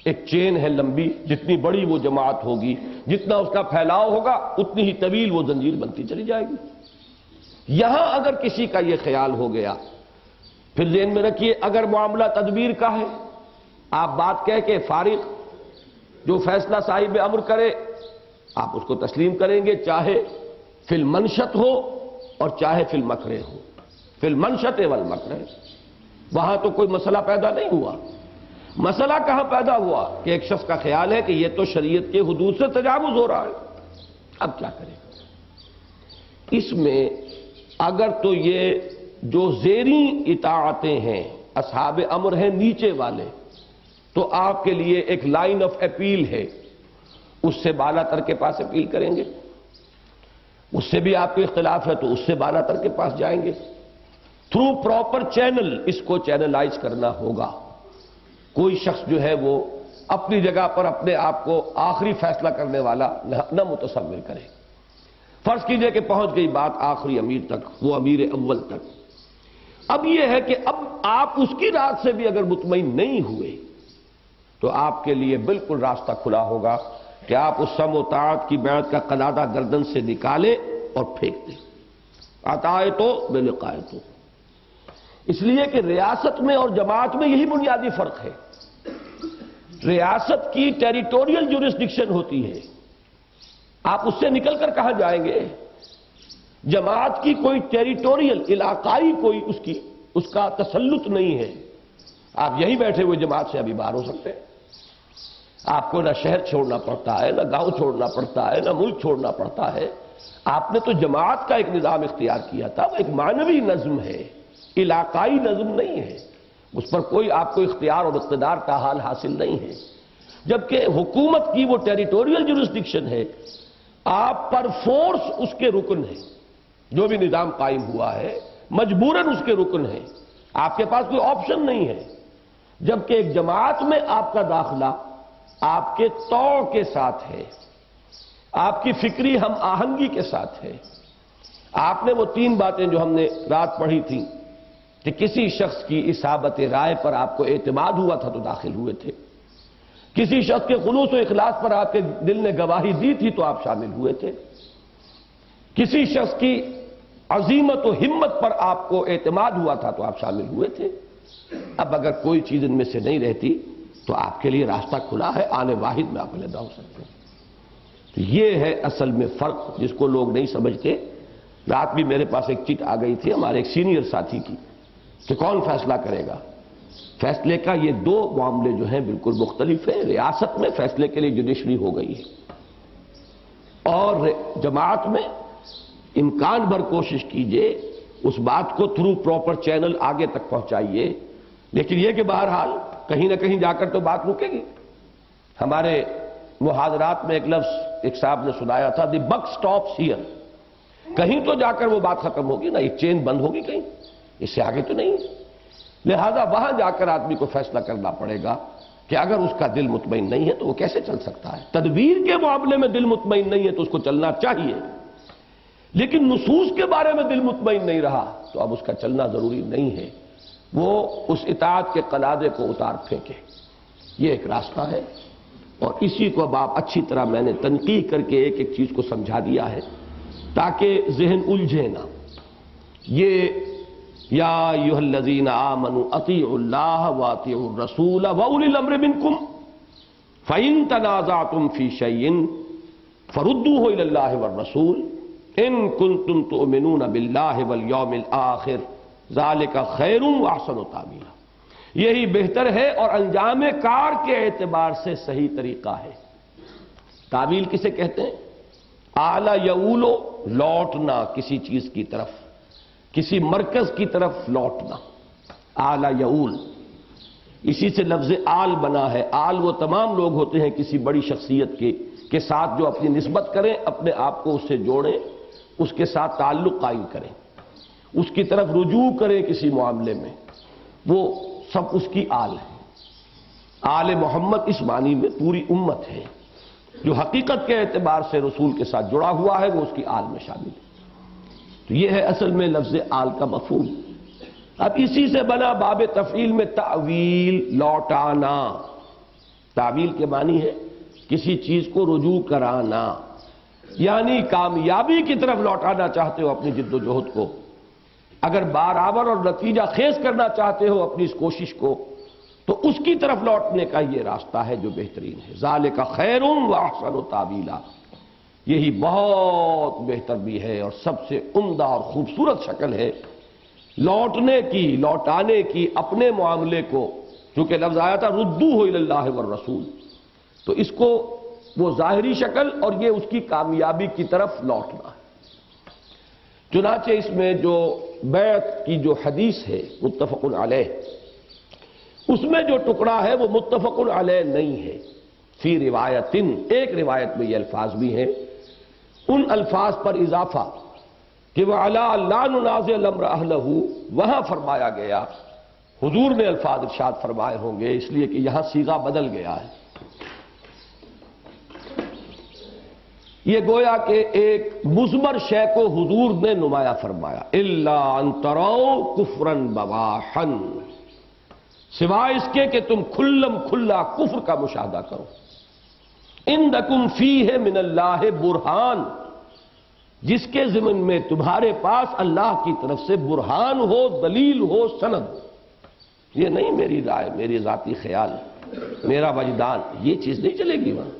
ایک چین ہے لمبی، جتنی بڑی وہ جماعت ہوگی، جتنا اس کا پھیلاؤ ہوگا اتنی ہی طویل وہ زنجیر بنتی چلی جائے گی۔ یہاں اگر کسی کا یہ خیال ہو گیا، پھر ذہن میں رکھیے اگر معاملہ تدبیر کا ہے، آپ بات کہہ کے فارغ جو فیصلہ صاحب امر کرے آپ اس کو تسلیم کریں گے، چاہے فی المنشط ہو اور چاہے فی المکرہ ہو، فی المنشط والمکرہ۔ وہاں تو کوئی مسئلہ پیدا نہیں ہوا۔ مسئلہ کہاں پیدا ہوا کہ ایک شخص کا خیال ہے کہ یہ تو شریعت کے حدود سے تجاوز ہو رہا ہے، اب کیا کرے؟ اس میں اگر تو یہ جو زیریں اطاعتیں ہیں، اصحاب امر ہیں نیچے والے، تو آپ کے لیے ایک لائن آف اپیل ہے، اس سے بالا تر کے پاس اپیل کریں گے۔ اس سے بھی آپ کو اختلاف ہے تو اس سے بالا تر کے پاس جائیں گے۔ تھرو پراپر چینل اس کو چینلائز کرنا ہوگا۔ کوئی شخص جو ہے وہ اپنی جگہ پر اپنے آپ کو آخری فیصلہ کرنے والا نہ متصور کرے۔ فرض کیجئے کہ پہنچ گئی بات آخری امیر تک، وہ امیر اول تک۔ اب یہ ہے کہ اب آپ اس کی رات سے بھی اگر مطمئن نہیں ہوئے تو آپ کے لیے بالکل راستہ کھلا ہوگا کہ آپ اس سمع و طاعت کی بیعت کا قلادہ گردن سے نکالیں اور پھینک دیں۔ اطاعت بلقاء۔ اس لیے کہ ریاست میں اور جماعت میں یہی بنیادی فرق ہے۔ ریاست کی ٹیریٹوریل جورسڈکشن ہوتی ہے، آپ اس سے نکل کر کہاں جائیں گے؟ جماعت کی کوئی ٹیریٹوریل علاقائی کوئی اس کا تسلط نہیں ہے۔ آپ یہیں بیٹھے ہوئے جماعت سے ابھی باہر ہو سکتے ہیں۔ آپ کو نہ شہر چھوڑنا پڑتا ہے، نہ گاؤں چھوڑنا پڑتا ہے، نہ ملک چھوڑنا پڑتا ہے۔ آپ نے تو جماعت کا ایک نظام اختیار کیا تھا، وہ ایک معنوی نظم ہے، علاقائی نظم نہیں ہے۔ اس پر کوئی آپ کو اختیار اور اقتدار کا حال حاصل نہیں ہے۔ جبکہ حکومت کی وہ ٹیریٹوریل جورسڈکشن ہے، آپ پر فورس اس کے رکن ہے۔ جو بھی نظام قائم ہوا ہے مجبوراً اس کے رکن ہے، آپ کے پاس کوئی آپشن نہیں ہے۔ جبکہ ایک جماعت میں آپ کا داخلہ آپ کے طوع کے ساتھ ہے، آپ کی فکری ہم آہنگی کے ساتھ ہے۔ آپ نے وہ 3 باتیں جو ہم نے رات پڑھی تھیں کہ کسی شخص کی اصابت رائے پر آپ کو اعتماد ہوا تھا تو داخل ہوئے تھے، کسی شخص کے خلوص و اخلاص پر آپ کے دل نے گواہی دی تھی تو آپ شامل ہوئے تھے، کسی شخص کی عزیمت و ہمت پر آپ کو اعتماد ہوا تھا تو آپ شامل ہوئے تھے۔ اب اگر کوئی چیز ان میں سے نہیں رہتی تو آپ کے لیے راستہ کھلا ہے، آن واحد میں آپ علیحدہ ہو سکتے ہیں۔ تو یہ ہے اصل میں فرق جس کو لوگ نہیں سمجھتے۔ رات بھی میرے پاس ایک چٹ آ گئی تھی ہمارے ایک سینئر ساتھی کی کہ کون فیصلہ کرے گا۔ فیصلے کا یہ 2 معاملے جو ہیں بالکل مختلف ہیں۔ ریاست میں فیصلے کے لیے جوڈیشری ہو گئی ہے، اور جماعت میں امکان بھر کوشش کیجئے اس بات کو تھرو پراپر چینل آگے تک پہنچائیے، لیکن یہ کہ بہرحال کہیں نہ کہیں جا کر تو بات رکے گی۔ ہمارے محاضرات میں ایک لفظ ایک صاحب نے سنایا تھا، دی بک سٹاپس ہیئر۔ کہیں تو جا کر وہ بات ختم ہوگی نا، یہ چین بند ہوگی کہیں، اس سے آگے تو نہیں۔ لہذا وہاں جا کر آدمی کو فیصلہ کرنا پڑے گا کہ اگر اس کا دل مطمئن نہیں ہے تو وہ کیسے چل سکتا ہے۔ تدبیر کے معاملے میں دل مطمئن نہیں ہے تو اس کو چلنا چاہیے، لیکن نصوص کے بارے میں دل مطمئن نہیں رہا تو اب اس کا چلنا ضروری نہیں ہے، وہ اس اطاعت کے قلادے کو اتار پھینکے۔ یہ ایک راستہ ہے، اور اسی کو اب آپ اچھی طرح میں نے تنقیح کر کے ایک ایک چیز کو سمجھا دیا ہے تاکہ ذہن الجھے نہ۔ یہ یا ایھا الذین آمنوا اطیعوا اللہ واطیعوا الرسول واولی الامر منکم فإن تنازعتم فی شیء فردوہ الی اللہ والرسول ان کنتم تؤمنون باللہ والیوم الآخر ذالک خیر واحسن تأویلا۔ یہی بہتر ہے اور انجام کار کے اعتبار سے صحیح طریقہ ہے۔ تعویل کسے کہتے ہیں؟ اعلی یعولو، لوٹنا کسی چیز کی طرف، کسی مرکز کی طرف لوٹنا، اعلی یعول۔ اسی سے لفظ آل بنا ہے۔ آل وہ تمام لوگ ہوتے ہیں کسی بڑی شخصیت کے ساتھ جو اپنی نسبت کریں، اپنے آپ کو اس سے جوڑیں، اس کے ساتھ تعلق قائم کریں، اس کی طرف رجوع کریں کسی معاملے میں، وہ سب اس کی آل ہے۔ آل محمد اس معنی میں پوری امت ہے، جو حقیقت کے اعتبار سے رسول کے ساتھ جڑا ہوا ہے وہ اس کی آل میں شامل ہے۔ تو یہ ہے اصل میں لفظ آل کا مفہوم۔ اب اسی سے بنا باب تفعیل میں تعویل، لوٹانا۔ تعویل کے معنی ہے کسی چیز کو رجوع کرانا، یعنی کامیابی کی طرف لوٹانا چاہتے ہو اپنی جد و جہد کو، اگر برابر اور نتیجہ خیز کرنا چاہتے ہو اپنی اس کوشش کو، تو اس کی طرف لوٹنے کا یہ راستہ ہے جو بہترین ہے۔ ذالک خیر واحسن تاویلا۔ یہی بہت بہتر بھی ہے اور سب سے عمدہ اور خوبصورت شکل ہے لوٹنے کی، لوٹانے کی اپنے معاملے کو، چونکہ لفظ آیا تھا ردوہ الی اللہ والرسول، تو اس کو وہ ظاہری شکل اور یہ اس کی کامیابی کی طرف لوٹنا ہے۔ چنانچہ اس میں جو بیعت کی جو حدیث ہے متفق علیہ، اس میں جو ٹکڑا ہے وہ متفق علیہ نہیں ہے، فی روایت، ایک روایت میں یہ الفاظ بھی ہیں، ان الفاظ پر اضافہ کہ وَعَلَىٰ أَلَّا نُنَازِعَ الْأَمْرَ أَهْلَهُ، وہاں فرمایا گیا، حضور نے الفاظ ارشاد فرمائے ہوں گے اس لیے کہ یہاں صیغہ بدل گیا ہے۔ یہ گویا کہ ایک مضمر شے کو حضور نے نمایاں فرمایا، إِلَّا أَن تَرَوْا كُفْرًا بَوَاحًا، سوائے اس کے کہ تم کھلم کھلا کفر کا مشاہدہ کرو، عندکم فیہ من اللہ برہان، جس کے ضمن میں تمہارے پاس اللہ کی طرف سے برہان ہو، دلیل ہو، سند ہو۔ یہ نہیں میری رائے، میری ذاتی خیال، میرا وجدان، یہ چیز نہیں چلے گی وہاں،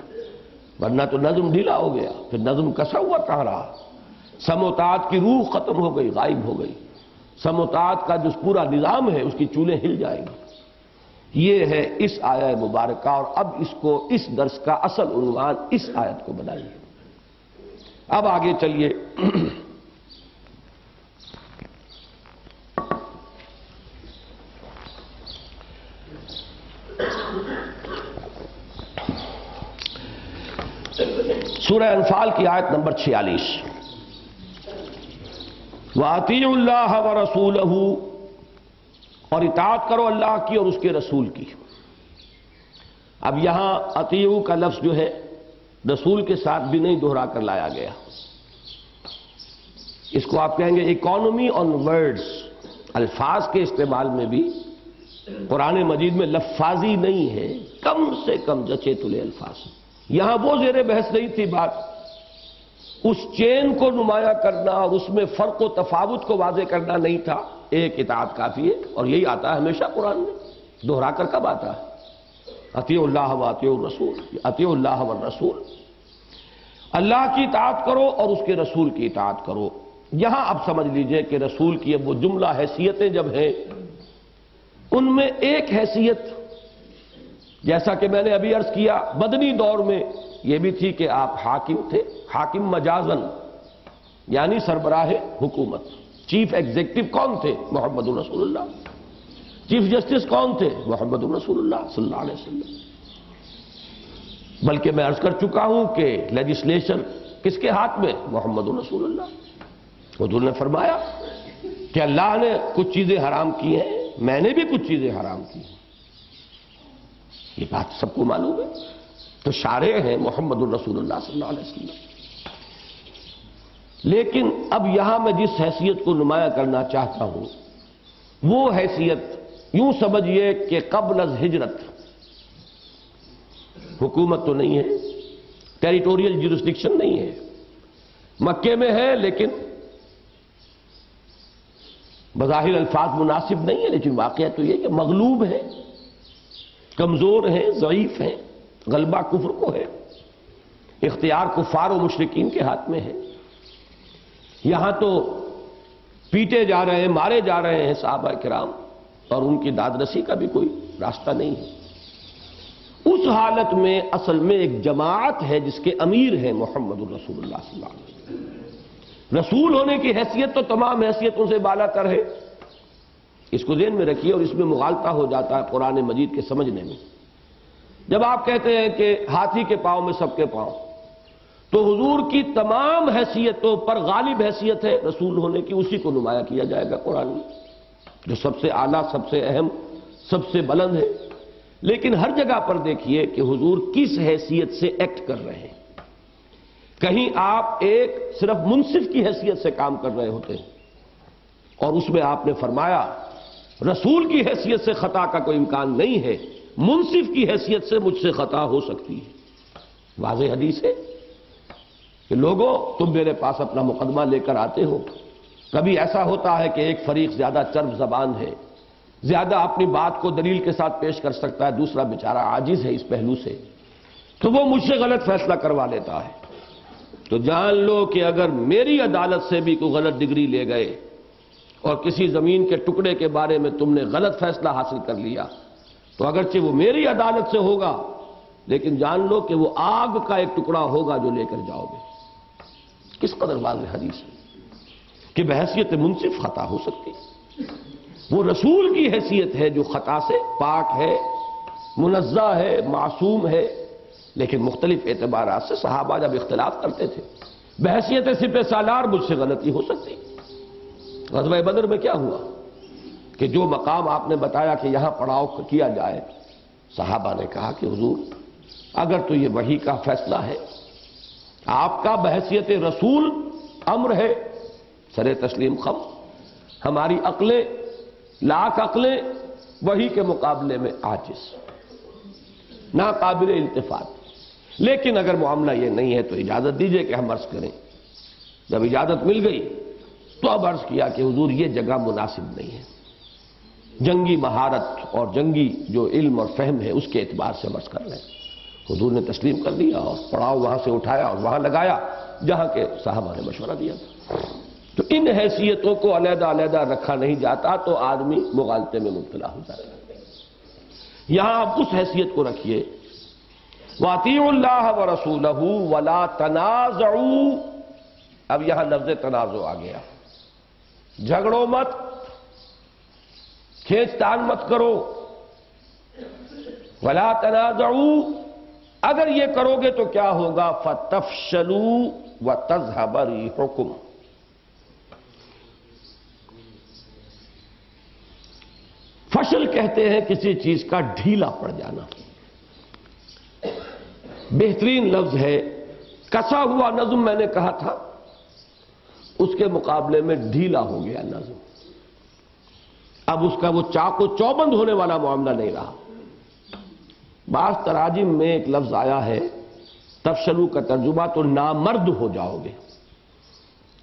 ورنہ تو نظم ڈھیلا ہو گیا، پھر نظم کسا ہوا کہاں رہا، سموتات کی روح ختم ہو گئی، غائب ہو گئی، سموتات کا جو پورا نظام ہے اس کی چولیں ہل جائیں گی۔ یہ ہے اس آیہ مبارکہ، اور اب اس کو، اس درس کا اصل عنوان اس آیت کو بنائیے۔ اب آگے چلیے، سورہ انفال کی آیت نمبر 46، وَأَطِيعُوا اللَّهَ وَرَسُولَهُ، اور اطاعت کرو اللہ کی اور اس کے رسول کی۔ اب یہاں اطیعوا کا لفظ جو ہے رسول کے ساتھ بھی نہیں دہرا کر لایا گیا، اس کو آپ کہیں گے اکانومی آن ورڈز، الفاظ کے استعمال میں بھی قرآن مجید میں لفاظی نہیں ہے، کم سے کم جچے تلے الفاظ۔ یہاں وہ زیر بحث نہیں تھی بات، اس چین کو نمایاں کرنا اور اس میں فرق و تفاوت کو واضح کرنا نہیں تھا، ایک اطاعت کافی ہے، اور یہی آتا ہے ہمیشہ قرآن میں، دہرا کر کب آتا ہے؟ اطیعوا اللہ و اطیعوا الرسول، اطیعوا اللہ والرسول، اللہ کی اطاعت کرو اور اس کے رسول کی اطاعت کرو۔ یہاں اب سمجھ لیجئے کہ رسول کی اب وہ جملہ حیثیتیں جب ہیں، ان میں ایک حیثیت جیسا کہ میں نے ابھی عرض کیا مدنی دور میں یہ بھی تھی کہ آپ حاکم تھے، حاکم مجازن یعنی سربراہ حکومت۔ چیف ایگزیکٹو کون تھے؟ محمد رسول اللہ۔ چیف جسٹس کون تھے؟ محمد رسول اللہ صلی اللہ علیہ وسلم۔ بلکہ میں عرض کر چکا ہوں کہ لیجسلیشن کس کے ہاتھ میں؟ محمد رسول اللہ۔ حضور نے فرمایا کہ اللہ نے کچھ چیزیں حرام کی ہیں، میں نے بھی کچھ چیزیں حرام کی ہیں، یہ بات سب کو معلوم ہے، تو شارع ہیں محمد الرسول اللہ صلی اللہ علیہ وسلم۔ لیکن اب یہاں میں جس حیثیت کو نمایاں کرنا چاہتا ہوں وہ حیثیت یوں سمجھیے کہ قبل از ہجرت حکومت تو نہیں ہے، ٹیریٹوریل جیورسڈکشن نہیں ہے، مکے میں ہے لیکن بظاہر الفاظ مناسب نہیں ہے، لیکن واقعہ تو یہ کہ مغلوب ہے، کمزور ہیں، ضعیف ہیں، غلبہ کفر کو ہے، اختیار کفار و مشرکین کے ہاتھ میں ہے۔ یہاں تو پیٹے جا رہے ہیں، مارے جا رہے ہیں صحابہ کرام، اور ان کی داد رسی کا بھی کوئی راستہ نہیں ہے۔ اس حالت میں اصل میں ایک جماعت ہے جس کے امیر ہیں محمد الرسول اللہ صلی اللہ علیہ وسلم۔ رسول ہونے کی حیثیت تو تمام حیثیتوں سے بالا تر ہے، اس کو ذہن میں رکھیے، اور اس میں مغالطہ ہو جاتا ہے قرآن مجید کے سمجھنے میں۔ جب آپ کہتے ہیں کہ ہاتھی کے پاؤں میں سب کے پاؤں، تو حضور کی تمام حیثیتوں پر غالب حیثیت ہے رسول ہونے کی، اسی کو نمایاں کیا جائے گا قرآن میں، جو سب سے اعلیٰ، سب سے اہم، سب سے بلند ہے۔ لیکن ہر جگہ پر دیکھیے کہ حضور کس حیثیت سے ایکٹ کر رہے ہیں۔ کہیں آپ ایک صرف منصف کی حیثیت سے کام کر رہے ہوتے ہیں، اور اس میں آپ نے فرمایا رسول کی حیثیت سے خطا کا کوئی امکان نہیں ہے، منصف کی حیثیت سے مجھ سے خطا ہو سکتی ہے۔ واضح حدیث ہے کہ لوگوں تم میرے پاس اپنا مقدمہ لے کر آتے ہو، کبھی ایسا ہوتا ہے کہ ایک فریق زیادہ چرب زبان ہے، زیادہ اپنی بات کو دلیل کے ساتھ پیش کر سکتا ہے، دوسرا بیچارہ عاجز ہے اس پہلو سے، تو وہ مجھ سے غلط فیصلہ کروا لیتا ہے، تو جان لو کہ اگر میری عدالت سے بھی کوئی غلط ڈگری لے گئے اور کسی زمین کے ٹکڑے کے بارے میں تم نے غلط فیصلہ حاصل کر لیا تو اگرچہ وہ میری عدالت سے ہوگا لیکن جان لو کہ وہ آگ کا ایک ٹکڑا ہوگا جو لے کر جاؤ گے۔ کس قدر واضح حدیث ہے کہ بحیثیت منصف خطا ہو سکتی، وہ رسول کی حیثیت ہے جو خطا سے پاک ہے، منزہ ہے، معصوم ہے، لیکن مختلف اعتبارات سے صحابہ جب اختلاف کرتے تھے بحیثیت سپہ سالار مجھ سے غلطی ہو سکتی۔ غزوہ بدر میں کیا ہوا کہ جو مقام آپ نے بتایا کہ یہاں پڑاؤ کیا جائے، صحابہ نے کہا کہ حضور اگر تو یہ وحی کا فیصلہ ہے، آپ کا بحیثیت رسول امر ہے، سر تسلیم خم، ہماری عقلیں لاکھ عقلیں وحی کے مقابلے میں عاجز، ناقابل التفات، لیکن اگر معاملہ یہ نہیں ہے تو اجازت دیجئے کہ ہم عرض کریں۔ جب اجازت مل گئی تو اب عرض کیا کہ حضور یہ جگہ مناسب نہیں ہے، جنگی مہارت اور جنگی جو علم اور فہم ہے اس کے اعتبار سے عرض کر لیں۔ حضور نے تسلیم کر دیا اور پڑاؤ وہاں سے اٹھایا اور وہاں لگایا جہاں کے صحابہ نے مشورہ دیا تھا۔ تو ان حیثیتوں کو علیحدہ علیحدہ رکھا نہیں جاتا تو آدمی مغالطے میں مبتلا ہو جاتا ہے۔ یہاں آپ اس حیثیت کو رکھیے، وَأَطِیعُوا اللَّهَ وَرَسُولَهُ وَلَا تَنَازَعُوا۔ اب یہاں لفظ تنازع آ گیا، جھگڑو مت، کھینچ تان مت کرو، وَلَا تَنَازَعُوا، اگر یہ کرو گے تو کیا ہوگا، فَتَفْشَلُوا وَتَذْهَبَ رِيحُكُمْ۔ فشل کہتے ہیں کسی چیز کا ڈھیلا پڑ جانا، بہترین لفظ ہے۔ کسا ہوا نظم میں نے کہا تھا، اس کے مقابلے میں ڈھیلا ہو گیا نظم، اب اس کا وہ چاق و چوبند ہونے والا معاملہ نہیں رہا۔ بعض تراجم میں ایک لفظ آیا ہے تفشلو کا ترجمہ تو نامرد ہو جاؤ گے،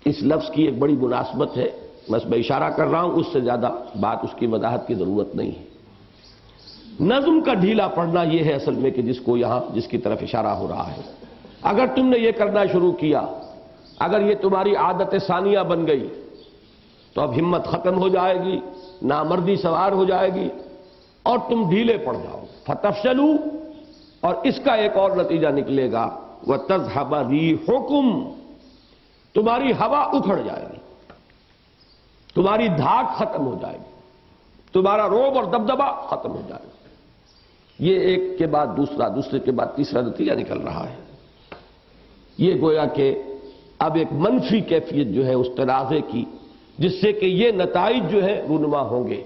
اس لفظ کی ایک بڑی مناسبت ہے، بس میں اشارہ کر رہا ہوں، اس سے زیادہ بات اس کی وضاحت کی ضرورت نہیں ہے۔ نظم کا ڈھیلا پڑنا یہ ہے اصل میں کہ جس کو یہاں جس کی طرف اشارہ ہو رہا ہے، اگر تم نے یہ کرنا شروع کیا، اگر یہ تمہاری عادت ثانیہ بن گئی تو اب ہمت ختم ہو جائے گی، نامردی سوار ہو جائے گی اور تم ڈھیلے پڑ جاؤ، فتفشلوا، اور اس کا ایک اور نتیجہ نکلے گا وَتَذْهَبَ رِيحُكُمْ، تمہاری ہوا اکھڑ جائے گی، تمہاری دھاک ختم ہو جائے گی، تمہارا روب اور دبدبہ ختم ہو جائے گا۔ یہ ایک کے بعد دوسرا، دوسرے کے بعد تیسرا نتیجہ نکل رہا ہے۔ یہ گویا کہ اب ایک منفی کیفیت جو ہے اس تنازع کی، جس سے کہ یہ نتائج جو ہے رونما ہوں گے،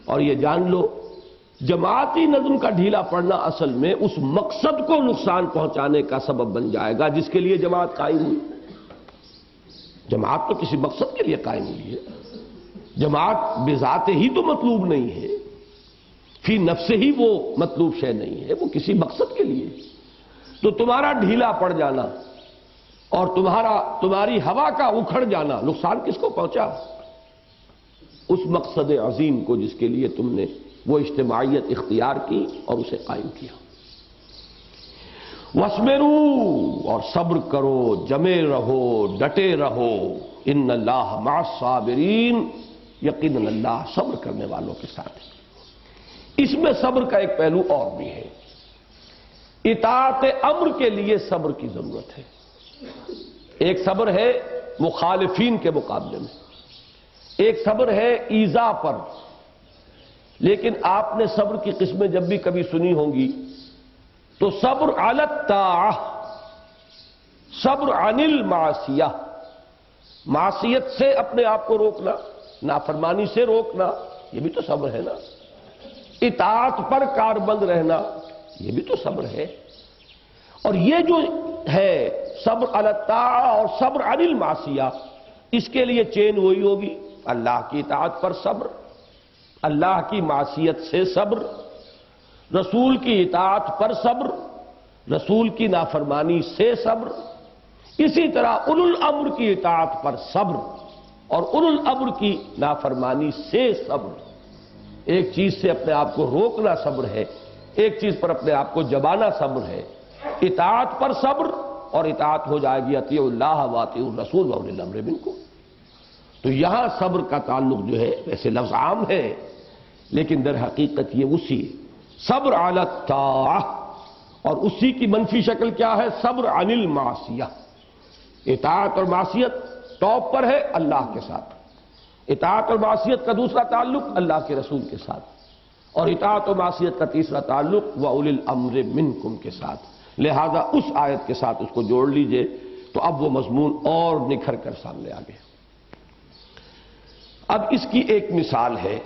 اور یہ جان لو جماعتی نظم کا ڈھیلا پڑنا اصل میں اس مقصد کو نقصان پہنچانے کا سبب بن جائے گا جس کے لیے جماعت قائم ہوئی۔ جماعت تو کسی مقصد کے لیے قائم ہوئی ہے، جماعت بذات ہی تو مطلوب نہیں ہے، فی نفس ہی وہ مطلوب شے نہیں ہے، وہ کسی مقصد کے لیے۔ تو تمہارا ڈھیلا پڑ جانا اور تمہاری ہوا کا اکھڑ جانا نقصان کس کو پہنچا؟ اس مقصد عظیم کو جس کے لیے تم نے وہ اجتماعیت اختیار کی اور اسے قائم کیا۔ وَاصْبِرُوا، اور صبر کرو، جمے رہو، ڈٹے رہو، ان اللہ مع الصابرین، یقیناً اللہ صبر کرنے والوں کے ساتھ ہے۔ اس میں صبر کا ایک پہلو اور بھی ہے، اطاعت امر کے لیے صبر کی ضرورت ہے۔ ایک صبر ہے مخالفین کے مقابلے میں، ایک صبر ہے ایذا پر، لیکن آپ نے صبر کی قسمیں جب بھی کبھی سنی ہوں گی تو صبر علی الطاعہ، صبر عن المعصیہ، معصیت سے اپنے آپ کو روکنا، نافرمانی سے روکنا، یہ بھی تو صبر ہے نا۔ اطاعت پر کاربند رہنا، یہ بھی تو صبر ہے۔ اور یہ جو ہے صبر علی الطاعہ اور صبر عن المعصیہ، اس کے لیے چین وہی ہوگی، اللہ کی اطاعت پر صبر، اللہ کی معصیت سے صبر، رسول کی اطاعت پر صبر، رسول کی نافرمانی سے صبر، اسی طرح اولو الامر کی اطاعت پر صبر اور اولو الامر کی نافرمانی سے صبر۔ ایک چیز سے اپنے آپ کو روکنا صبر ہے، ایک چیز پر اپنے آپ کو جبانا صبر ہے۔ اطاعت پر صبر اور اطاعت ہو جائے گی اطیعوا اللہ واطیعوا الرسول واولی الامر منکم۔ تو یہاں صبر کا تعلق جو ہے ویسے لفظ عام ہے لیکن در حقیقت یہ اسی صبر علی الطاعہ، اور اسی کی منفی شکل کیا ہے؟ صبر عن المعصیہ۔ اطاعت اور معصیت ٹاپ پر ہے اللہ کے ساتھ، اطاعت اور معصیت کا دوسرا تعلق اللہ کے رسول کے ساتھ، اور اطاعت و معصیت کا تیسرا تعلق وَأُولِي الْأَمْرِ مِنْكُمْ کے ساتھ۔ لہذا اس آیت کے ساتھ اس کو جوڑ لیجئے تو اب وہ مضمون اور نکھر کر سامنے آ گیا۔ اب اس کی ایک مثال ہے،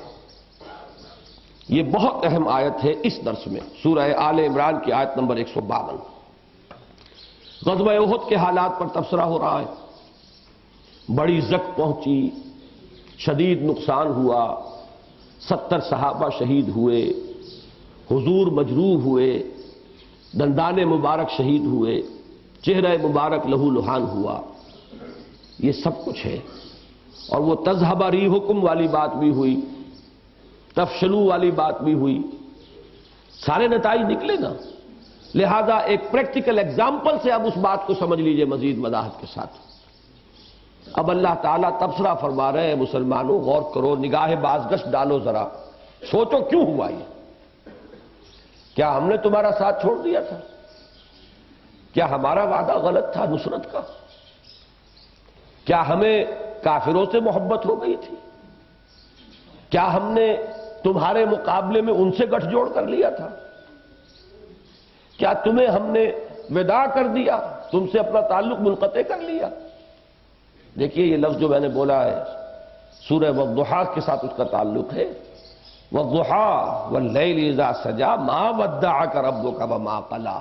یہ بہت اہم آیت ہے اس درس میں، سورہ آل عمران کی آیت نمبر 152۔ غزوہ احد کے حالات پر تبصرہ ہو رہا ہے۔ بڑی زک پہنچی، شدید نقصان ہوا، 70 صحابہ شہید ہوئے، حضور مجروح ہوئے، دندان مبارک شہید ہوئے، چہرہ مبارک لہو لہان ہوا، یہ سب کچھ ہے۔ اور وہ تذہب ریحکم والی بات بھی ہوئی، تفشلو والی بات بھی ہوئی، سارے نتائج نکلے نا۔ لہذا ایک پریکٹیکل ایگزامپل سے اب اس بات کو سمجھ لیجئے مزید وضاحت کے ساتھ۔ اب اللہ تعالیٰ تبصرہ فرما رہے ہیں، مسلمانوں غور کرو، نگاہ بازگشت ڈالو، ذرا سوچو کیوں ہوا یہ؟ کیا ہم نے تمہارا ساتھ چھوڑ دیا تھا؟ کیا ہمارا وعدہ غلط تھا نصرت کا؟ کیا ہمیں کافروں سے محبت ہو گئی تھی؟ کیا ہم نے تمہارے مقابلے میں ان سے گٹھ جوڑ کر لیا تھا؟ کیا تمہیں ہم نے وداع کر دیا، تم سے اپنا تعلق منقطع کر لیا؟ دیکھیے یہ لفظ جو میں نے بولا ہے سورہ والضحیٰ کے ساتھ اس کا تعلق ہے۔ والضحیٰ واللیل اذا سجا ما ودعک ربک وما قلی۔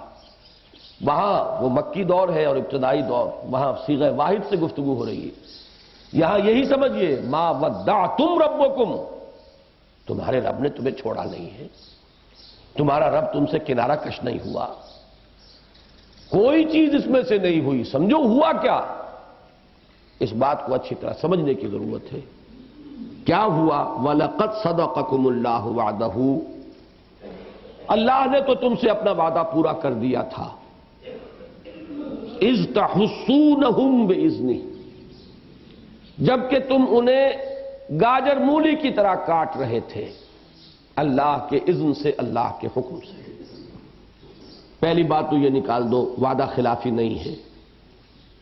وہاں وہ مکی دور ہے اور ابتدائی دور، وہاں صیغہ واحد سے گفتگو ہو رہی ہے۔ یہاں یہی سمجھیے ما ودعتم ربکم، تمہارے رب نے تمہیں چھوڑا نہیں ہے، تمہارا رب تم سے کنارہ کش نہیں ہوا، کوئی چیز اس میں سے نہیں ہوئی۔ سمجھو ہوا کیا، اس بات کو اچھی طرح سمجھنے کی ضرورت ہے۔ کیا ہوا؟ وَلَقَدْ صَدَقَكُمُ اللَّهُ وَعْدَهُ، اللہ نے تو تم سے اپنا وعدہ پورا کر دیا تھا۔ اِذْ تَحُسُّونَهُمْ بِإِذْنِهِ، جبکہ تم انہیں گاجر مولی کی طرح کاٹ رہے تھے، اللہ کے اذن سے، اللہ کے حکم سے۔ پہلی بات تو یہ نکال دو، وعدہ خلافی نہیں ہے۔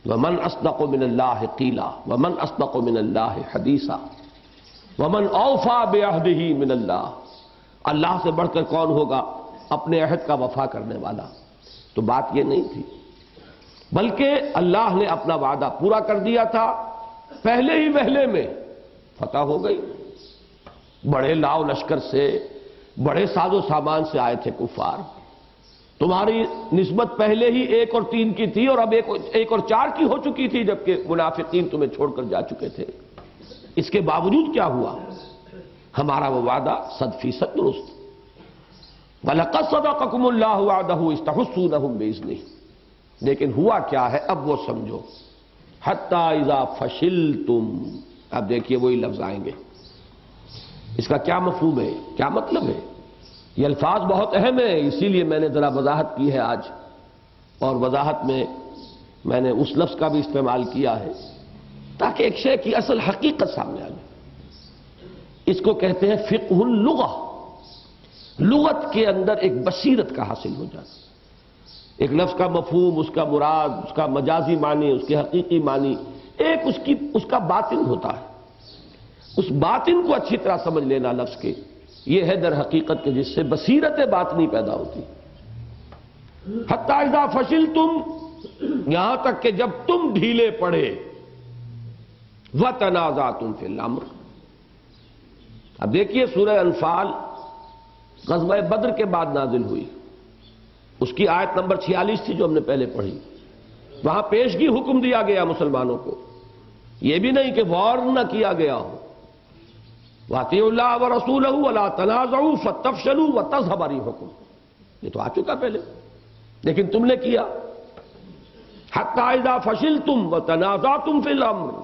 وَمَنْ أَصْدَقُ مِنَ اللَّهِ قِيلًا وَمَنْ أَصْدَقُ مِنَ اللَّهِ حَدِيثًا وَمَنْ أَوْفَى بِعَهْدِهِ مِنَ اللَّهِ، اللہ سے بڑھ کر کون ہوگا اپنے عہد کا وفا کرنے والا؟ تو بات یہ نہیں تھی، بلکہ اللہ نے اپنا وعدہ پورا کر دیا تھا، پہلے ہی وہلے میں فتح ہو گئی۔ بڑے لاؤ لشکر سے، بڑے ساز و سامان سے آئے تھے کفار، تمہاری نسبت پہلے ہی 1 اور 3 کی تھی اور اب 1 اور 4 کی ہو چکی تھی، جبکہ منافقین تمہیں چھوڑ کر جا چکے تھے۔ اس کے باوجود کیا ہوا؟ ہمارا وہ وعدہ 100% درست۔ وَلَقَدْ صَدَقَكُمُ اللَّهُ وَعْدَهُ إِذْ تَحُسُّونَهُمْ بِإِذْنِهِ، لیکن ہوا کیا ہے اب وہ سمجھو۔ حَتَّى إِذَا فَشِلْتُمْ، اب دیکھیے وہی لفظ آئیں گے، اس کا کیا مفہوم ہے، کیا مطلب ہے؟ یہ الفاظ بہت اہم ہیں، اسی لیے میں نے ذرا وضاحت کی ہے آج، اور وضاحت میں نے اس لفظ کا بھی استعمال کیا ہے تاکہ ایک شے کی اصل حقیقت سامنے آ جائے۔ اس کو کہتے ہیں فقہ اللغہ، لغت کے اندر ایک بصیرت کا حاصل ہو جانا، ایک لفظ کا مفہوم، اس کا مراد، اس کا مجازی معنی، اس کے حقیقی معنی، ایک اس کا باطن ہوتا ہے، اس باطن کو اچھی طرح سمجھ لینا لفظ کے، یہ ہے در حقیقت کے جس سے بصیرت باطنی پیدا ہوتی۔ حتی اذا فشلتم، یہاں تک کہ جب تم ڈھیلے پڑے، وتنازعتم فی الامر۔ اب دیکھیے سورہ انفال غزوہ بدر کے بعد نازل ہوئی، اس کی آیت نمبر 46 تھی جو ہم نے پہلے پڑھی، وہاں پیشگی حکم دیا گیا مسلمانوں کو، یہ بھی نہیں کہ وار نہ کیا گیا ہو۔ وَأَطِيعُوا اللَّهَ وَرَسُولَهُ وَلَا تَنَازَعُوا فَتَفْشَلُوا وَتَذْهَبَ رِيحُكُمْ، یہ تو آ چکا پہلے، لیکن تم نے کیا۔ حَتَّى إِذَا فَشِلْتُمْ وَتَنَازَعْتُمْ فِي الْأَمْرِ،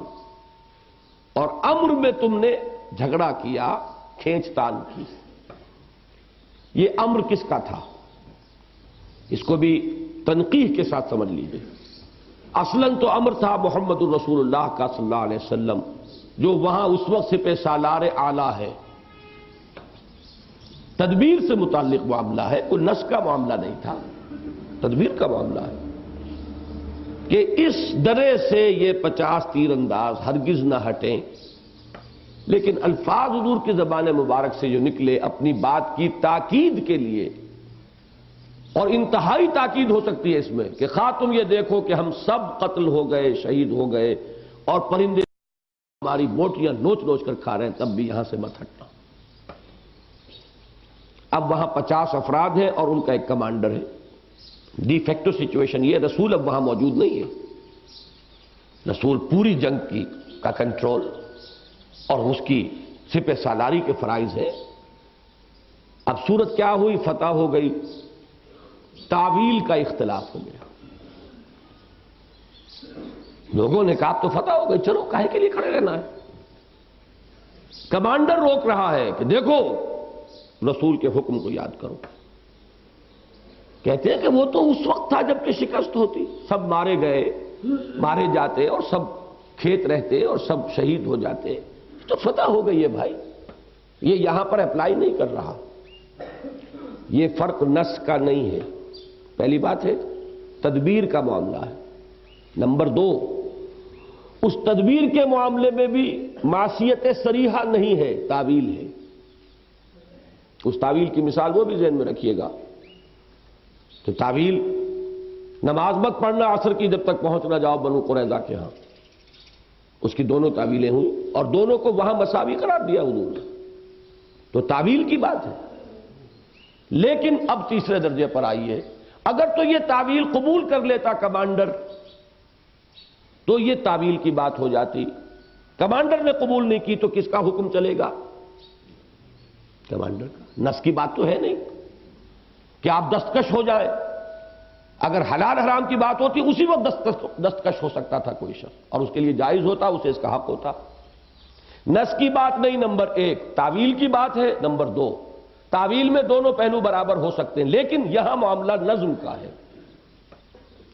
اور امر میں تم نے جھگڑا کیا، کھینچ تان کی۔ یہ امر کس کا تھا؟ اس کو بھی تنقیح کے ساتھ سمجھ لیجیے۔ اصلاً تو امر تھا محمد الرسول اللہ کا صلی اللہ علیہ وسلم، جو وہاں اس وقت سپہ سالار اعلیٰ ہے، تدبیر سے متعلق معاملہ ہے، کوئی نس کا معاملہ نہیں تھا، تدبیر کا معاملہ ہے کہ اس درے سے یہ 50 تیر انداز ہرگز نہ ہٹیں۔ لیکن الفاظ حضور کی زبان مبارک سے جو نکلے اپنی بات کی تاکید کے لیے، اور انتہائی تاکید ہو سکتی ہے اس میں کہ خواہ تم یہ دیکھو کہ ہم سب قتل ہو گئے، شہید ہو گئے، اور پرندے ہماری بوٹیاں نوچ نوچ کر کھا رہے ہیں، تب بھی یہاں سے مت ہٹنا۔ اب وہاں 50 افراد ہیں اور ان کا ایک کمانڈر ہے۔ ڈی فیکٹو سچویشن یہ، رسول اب وہاں موجود نہیں ہے، رسول پوری جنگ کا کنٹرول اور اس کی سپہ سالاری کے فرائض ہیں۔ اب صورت کیا ہوئی؟ فتح ہو گئی، تعویل کا اختلاف ہو گیا۔ لوگوں نے کہا تو فتح ہو گئی، چلو کاہے کے لیے کھڑے رہنا ہے؟ کمانڈر روک رہا ہے کہ دیکھو رسول کے حکم کو یاد کرو۔ کہتے ہیں کہ وہ تو اس وقت تھا جب کہ شکست ہوتی، سب مارے گئے، مارے جاتے اور سب کھیت رہتے اور سب شہید ہو جاتے، تو فتح ہو گئی ہے بھائی۔ یہ یہاں پر اپلائی نہیں کر رہا، یہ فرق نس کا نہیں ہے۔ پہلی بات ہے تدبیر کا معاملہ ہے۔ نمبر 2، اس تدبیر کے معاملے میں بھی معصیت صریحہ نہیں ہے، تعویل ہے۔ اس تعویل کی مثال وہ بھی ذہن میں رکھیے گا کہ تعویل نماز مت پڑھنا عصر کی جب تک پہنچ نہ جاؤ بنو قریظہ کے ہاں، اس کی دونوں تعویلیں ہوئیں اور دونوں کو وہاں مساوی قرار دیا حضور نے، تو تعویل کی بات ہے۔ لیکن اب تیسرے درجے پر آئی ہے، اگر تو یہ تعویل قبول کر لیتا کمانڈر تو یہ تعویل کی بات ہو جاتی، کمانڈر نے قبول نہیں کی تو کس کا حکم چلے گا؟ کمانڈر کا۔ نس کی بات تو ہے نہیں کہ آپ دستکش ہو جائیں، اگر حلال حرام کی بات ہوتی اسی وقت دستکش ہو سکتا تھا کوئی شخص اور اس کے لیے جائز ہوتا، اسے اس کا حق ہوتا۔ نس کی بات نہیں نمبر 1، تعویل کی بات ہے نمبر 2۔ تعویل میں دونوں پہلو برابر ہو سکتے ہیں، لیکن یہاں معاملہ نظم کا ہے۔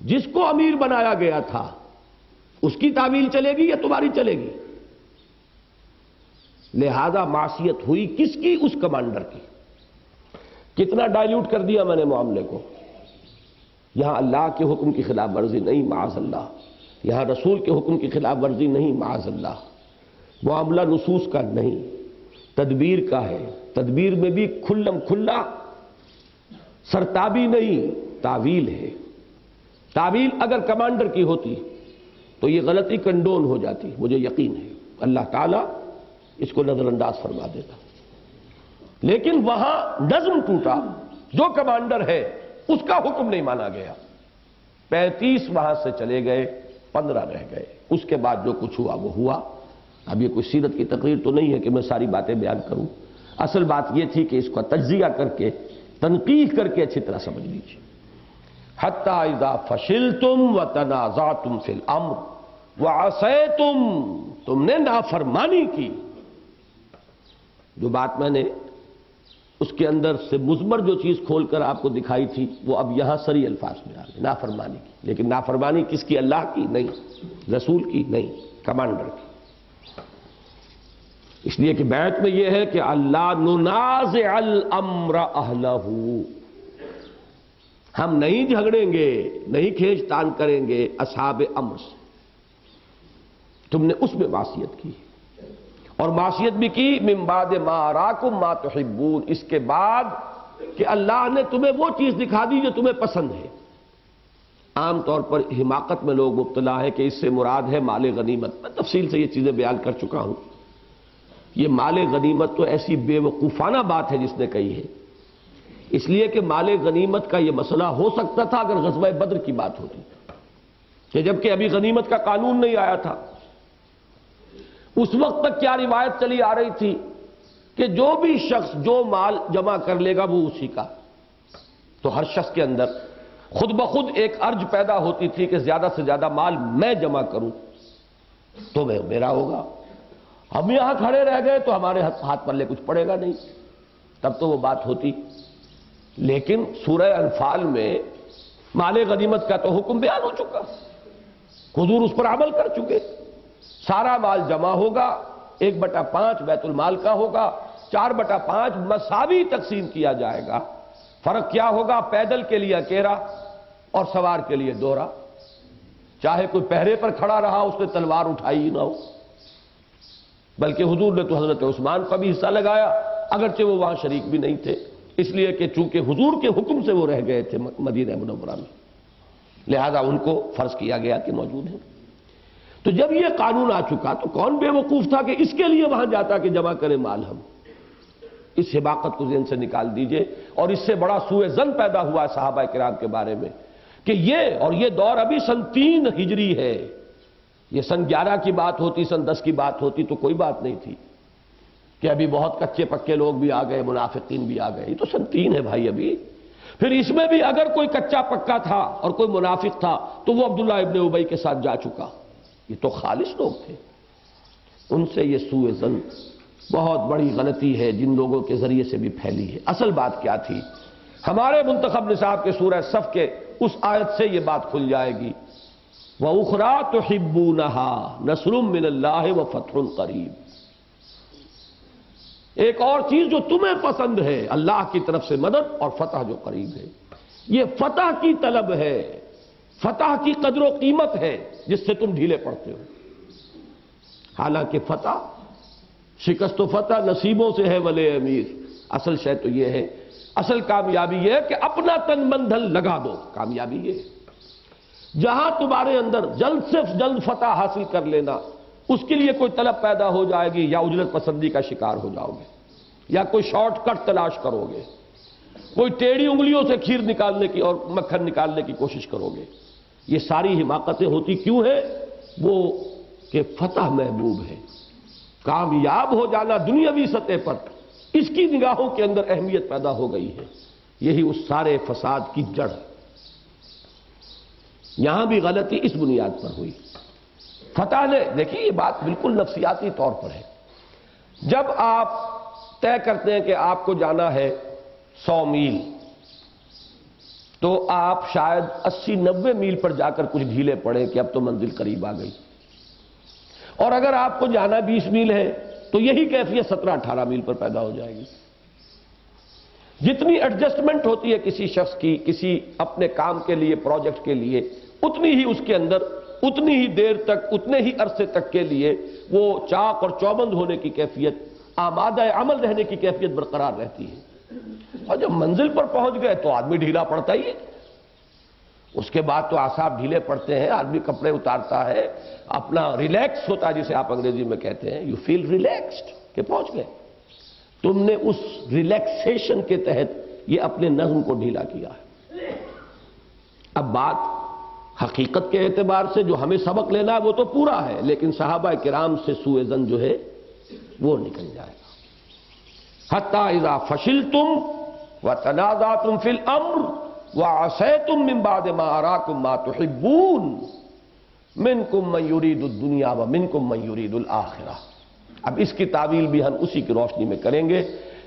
جس کو امیر بنایا گیا تھا اس کی تعویل چلے گی یا تمہاری چلے گی؟ لہذا معصیت ہوئی کس کی؟ اس کمانڈر کی۔ کتنا ڈائلیوٹ کر دیا میں نے معاملے کو۔ یہاں اللہ کے حکم کی خلاف ورزی نہیں، معاذ اللہ، یہاں رسول کے حکم کی خلاف ورزی نہیں، معاذ اللہ، معاملہ نصوص کا نہیں، تدبیر کا ہے۔ تدبیر میں بھی کھلم کھلا سرتابی نہیں، تعویل ہے۔ تعویل اگر کمانڈر کی ہوتی تو یہ غلطی کنڈون ہو جاتی، مجھے یقین ہے اللہ تعالیٰ اس کو نظر انداز فرما دیتا۔ لیکن وہاں نظم ٹوٹا، جو کمانڈر ہے اس کا حکم نہیں مانا گیا۔ 35 وہاں سے چلے گئے، 15 رہ گئے۔ اس کے بعد جو کچھ ہوا وہ ہوا۔ اب یہ کوئی سیرت کی تقریر تو نہیں ہے کہ میں ساری باتیں بیان کروں، اصل بات یہ تھی کہ اس کا تجزیہ کر کے، تنقیح کر کے اچھی طرح سمجھ لیجیے۔ حتی اذا فشلتم وتنازعتم فی الامر وعصیتم، تم نے نافرمانی کی۔ جو بات میں نے اس کے اندر سے مضمر جو چیز کھول کر آپ کو دکھائی تھی وہ اب یہاں سری الفاظ میں آ گئی، نافرمانی کی۔ لیکن نافرمانی کس کی؟ اللہ کی نہیں، رسول کی نہیں، کمانڈر کی۔ اس لیے کہ بیعت میں یہ ہے کہ اللہ ننازع الامر اہلہ، ہم نہیں جھگڑیں گے، نہیں کھینچ تان کریں گے اصحاب امر سے۔ تم نے اس میں معصیت کی اور معصیت بھی کی من بعد ما اراکم ما تحبون، اس کے بعد کہ اللہ نے تمہیں وہ چیز دکھا دی جو تمہیں پسند ہے۔ عام طور پر حماقت میں لوگ مبتلا ہے کہ اس سے مراد ہے مال غنیمت۔ میں تفصیل سے یہ چیزیں بیان کر چکا ہوں۔ یہ مال غنیمت تو ایسی بے وقوفانہ بات ہے جس نے کہی ہے، اس لیے کہ مال غنیمت کا یہ مسئلہ ہو سکتا تھا اگر غزوہ بدر کی بات ہوتی، کہ جبکہ ابھی غنیمت کا قانون نہیں آیا تھا۔ اس وقت تک کیا روایت چلی آ رہی تھی کہ جو بھی شخص جو مال جمع کر لے گا وہ اسی کا، تو ہر شخص کے اندر خود بخود ایک ارج پیدا ہوتی تھی کہ زیادہ سے زیادہ مال میں جمع کروں تو میرا ہوگا۔ ہم یہاں کھڑے رہ گئے تو ہمارے ہاتھ پلے کچھ پڑے گا نہیں، تب تو وہ بات ہوتی۔ لیکن سورہ انفال میں مال غنیمت کا تو حکم بیان ہو چکا، حضور اس پر عمل کر چکے. سارا مال جمع ہوگا، 1/5 بیت المال کا ہوگا، 4/5 مساوی تقسیم کیا جائے گا. فرق کیا ہوگا؟ پیدل کے لیے اکیرا اور سوار کے لیے دوہرا. چاہے کوئی پہرے پر کھڑا رہا اس نے تلوار اٹھائی ہی نہ ہو. بلکہ حضور نے تو حضرت عثمان کا بھی حصہ لگایا، اگرچہ وہ وہاں شریک بھی نہیں تھے، اس لیے کہ چونکہ حضور کے حکم سے وہ رہ گئے تھے مدینہ منورہ میں، لہذا ان کو فرض کیا گیا کہ موجود ہیں. تو جب یہ قانون آ چکا تو کون بے وقوف تھا کہ اس کے لیے وہاں جاتا کہ جمع کرے مال ہم. اس حماقت کو ذہن سے نکال دیجئے. اور اس سے بڑا سوء ظن پیدا ہوا ہے صحابہ کرام کے بارے میں کہ یہ دور ابھی سن 3 ہجری ہے. یہ سن 11 کی بات ہوتی، سن 10 کی بات ہوتی تو کوئی بات نہیں تھی کہ ابھی بہت کچے پکے لوگ بھی آ گئے، منافقین بھی آ گئے. یہ تو سن 3 ہے بھائی ابھی. پھر اس میں بھی اگر کوئی کچا پکا تھا اور کوئی منافق تھا تو وہ عبداللہ ابن ابی کے ساتھ جا چکا. یہ تو خالص لوگ تھے. ان سے یہ سوء ظن بہت بڑی غلطی ہے جن لوگوں کے ذریعے سے بھی پھیلی ہے. اصل بات کیا تھی؟ ہمارے منتخب نصاب کے سورہ صف کے اس آیت سے یہ بات کھل جائے گی. وَأُخْرَىٰ تُحِبُّونَهَا نَصْرٌ مِّنَ اللَّهِ وَفَتْحٌ قَرِيبٌ. ایک اور چیز جو تمہیں پسند ہے، اللہ کی طرف سے مدد اور فتح جو قریب ہے. یہ فتح کی طلب ہے، فتح کی قدر و قیمت ہے جس سے تم ڈھیلے پڑتے ہو. حالانکہ فتح، شکست و فتح نصیبوں سے ہے ولے امیر. اصل شے تو یہ ہے، اصل کامیابی یہ ہے کہ اپنا تن من دھن لگا دو. کامیابی یہ ہے. جہاں تمہارے اندر جلد سے جلد فتح حاصل کر لینا، اس کے لیے کوئی طلب پیدا ہو جائے گی، یا اجلت پسندی کا شکار ہو جاؤ گے، یا کوئی شارٹ کٹ تلاش کرو گے، کوئی ٹیڑھی انگلیوں سے کھیر نکالنے کی اور مکھن نکالنے کی کوشش کرو گے. یہ ساری حماقتیں ہوتی کیوں ہیں؟ وہ کہ فتح محبوب ہے. کامیاب ہو جانا دنیاوی سطح پر اس کی نگاہوں کے اندر اہمیت پیدا ہو گئی ہے. یہی اس سارے فساد کی جڑ ہے. یہاں بھی غلطی اس بنیاد پر ہوئی. فتح نے، دیکھیے یہ بات بالکل نفسیاتی طور پر ہے. جب آپ طے کرتے ہیں کہ آپ کو جانا ہے 100 میل، تو آپ شاید 80-90 میل پر جا کر کچھ ڈھیلے پڑے کہ اب تو منزل قریب آ گئی. اور اگر آپ کو جانا 20 میل ہے تو یہی کیفیت 17-18 میل پر پیدا ہو جائے گی. جتنی ایڈجسٹمنٹ ہوتی ہے کسی شخص کی کسی اپنے کام کے لیے، پروجیکٹ کے لیے، اتنی ہی اس کے اندر، اتنی ہی دیر تک، اتنے ہی عرصے تک کے لیے وہ چاق اور چوبند ہونے کی کیفیت، آمادہ عمل رہنے کی کیفیت برقرار رہتی ہے. اور جب منزل پر پہنچ گئے تو آدمی ڈھیلا پڑتا ہی ہے. اس کے بعد تو اعصاب ڈھیلے پڑتے ہیں، آدمی کپڑے اتارتا ہے، اپنا ریلیکس ہوتا ہے جسے آپ انگریزی میں کہتے ہیں. یو فیل ریلیکسڈ کہ پہنچ گئے. تم نے اس ریلیکسیشن کے تحت یہ اپنے نظم کو ڈھیلا کیا ہے. اب بات حقیقت کے اعتبار سے جو ہمیں سبق لینا ہے وہ تو پورا ہے، لیکن صحابہ کرام سے سوء ظن جو ہے وہ نکل جائے گا. حتی اذا فشلتم وتنازعتم فی الامر وعصیتم من بعد ما اراکم ما تحبون منکم من یرید الدنیا ومنکم من یرید الآخرہ. اب اس کی تعویل بھی ہم اسی کی روشنی میں کریں گے.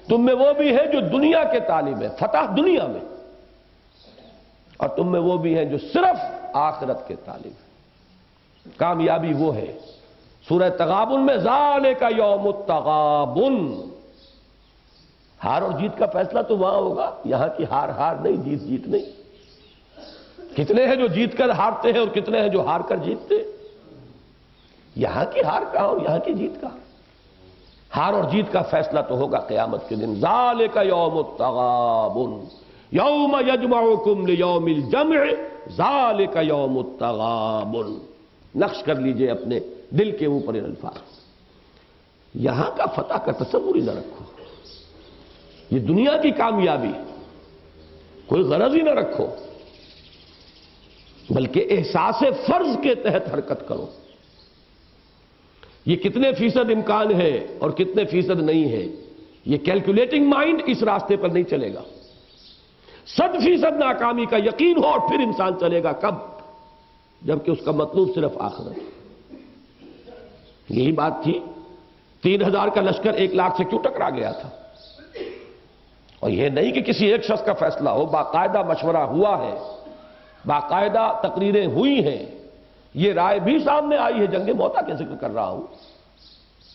تم میں وہ بھی ہے جو دنیا کے طالب ہے، فتح دنیا میں، اور تم میں وہ بھی ہیں جو صرف آخرت کے طالب ہیں. کامیابی وہ ہے. سورہ تغابن میں ذالک یوم التغابن، ہار اور جیت کا فیصلہ تو وہاں ہوگا. یہاں کی ہار ہار نہیں، جیت جیت نہیں. کتنے ہیں جو جیت کر ہارتے ہیں اور کتنے ہیں جو ہار کر جیتتے. یہاں کی ہار کہاں اور یہاں کی جیت کہاں؟ ہار اور جیت کا فیصلہ تو ہوگا قیامت کے دن. ذالک یوم التغابن یوم یجمعکم لیوم الجمع ذالک یوم التغابن. نقش کر لیجئے اپنے دل کے اوپر ان الفاظ. یہاں کا فتح کا تصور ہی نہ رکھو. یہ دنیا کی کامیابی کوئی غرض ہی نہ رکھو، بلکہ احساس فرض کے تحت حرکت کرو. یہ کتنے فیصد امکان ہے اور کتنے فیصد نہیں ہے، یہ کیلکولیٹنگ مائنڈ اس راستے پر نہیں چلے گا. 100% ناکامی کا یقین ہو اور پھر انسان چلے گا. کب؟ جبکہ اس کا مطلوب صرف آخرت. یہی بات تھی 3000 کا لشکر 1 لاکھ سے کیوں ٹکرا گیا تھا. اور یہ نہیں کہ کسی ایک شخص کا فیصلہ ہو، باقاعدہ مشورہ ہوا ہے، باقاعدہ تقریریں ہوئی ہیں، یہ رائے بھی سامنے آئی ہے، جنگ موتا کا ذکر کر رہا ہوں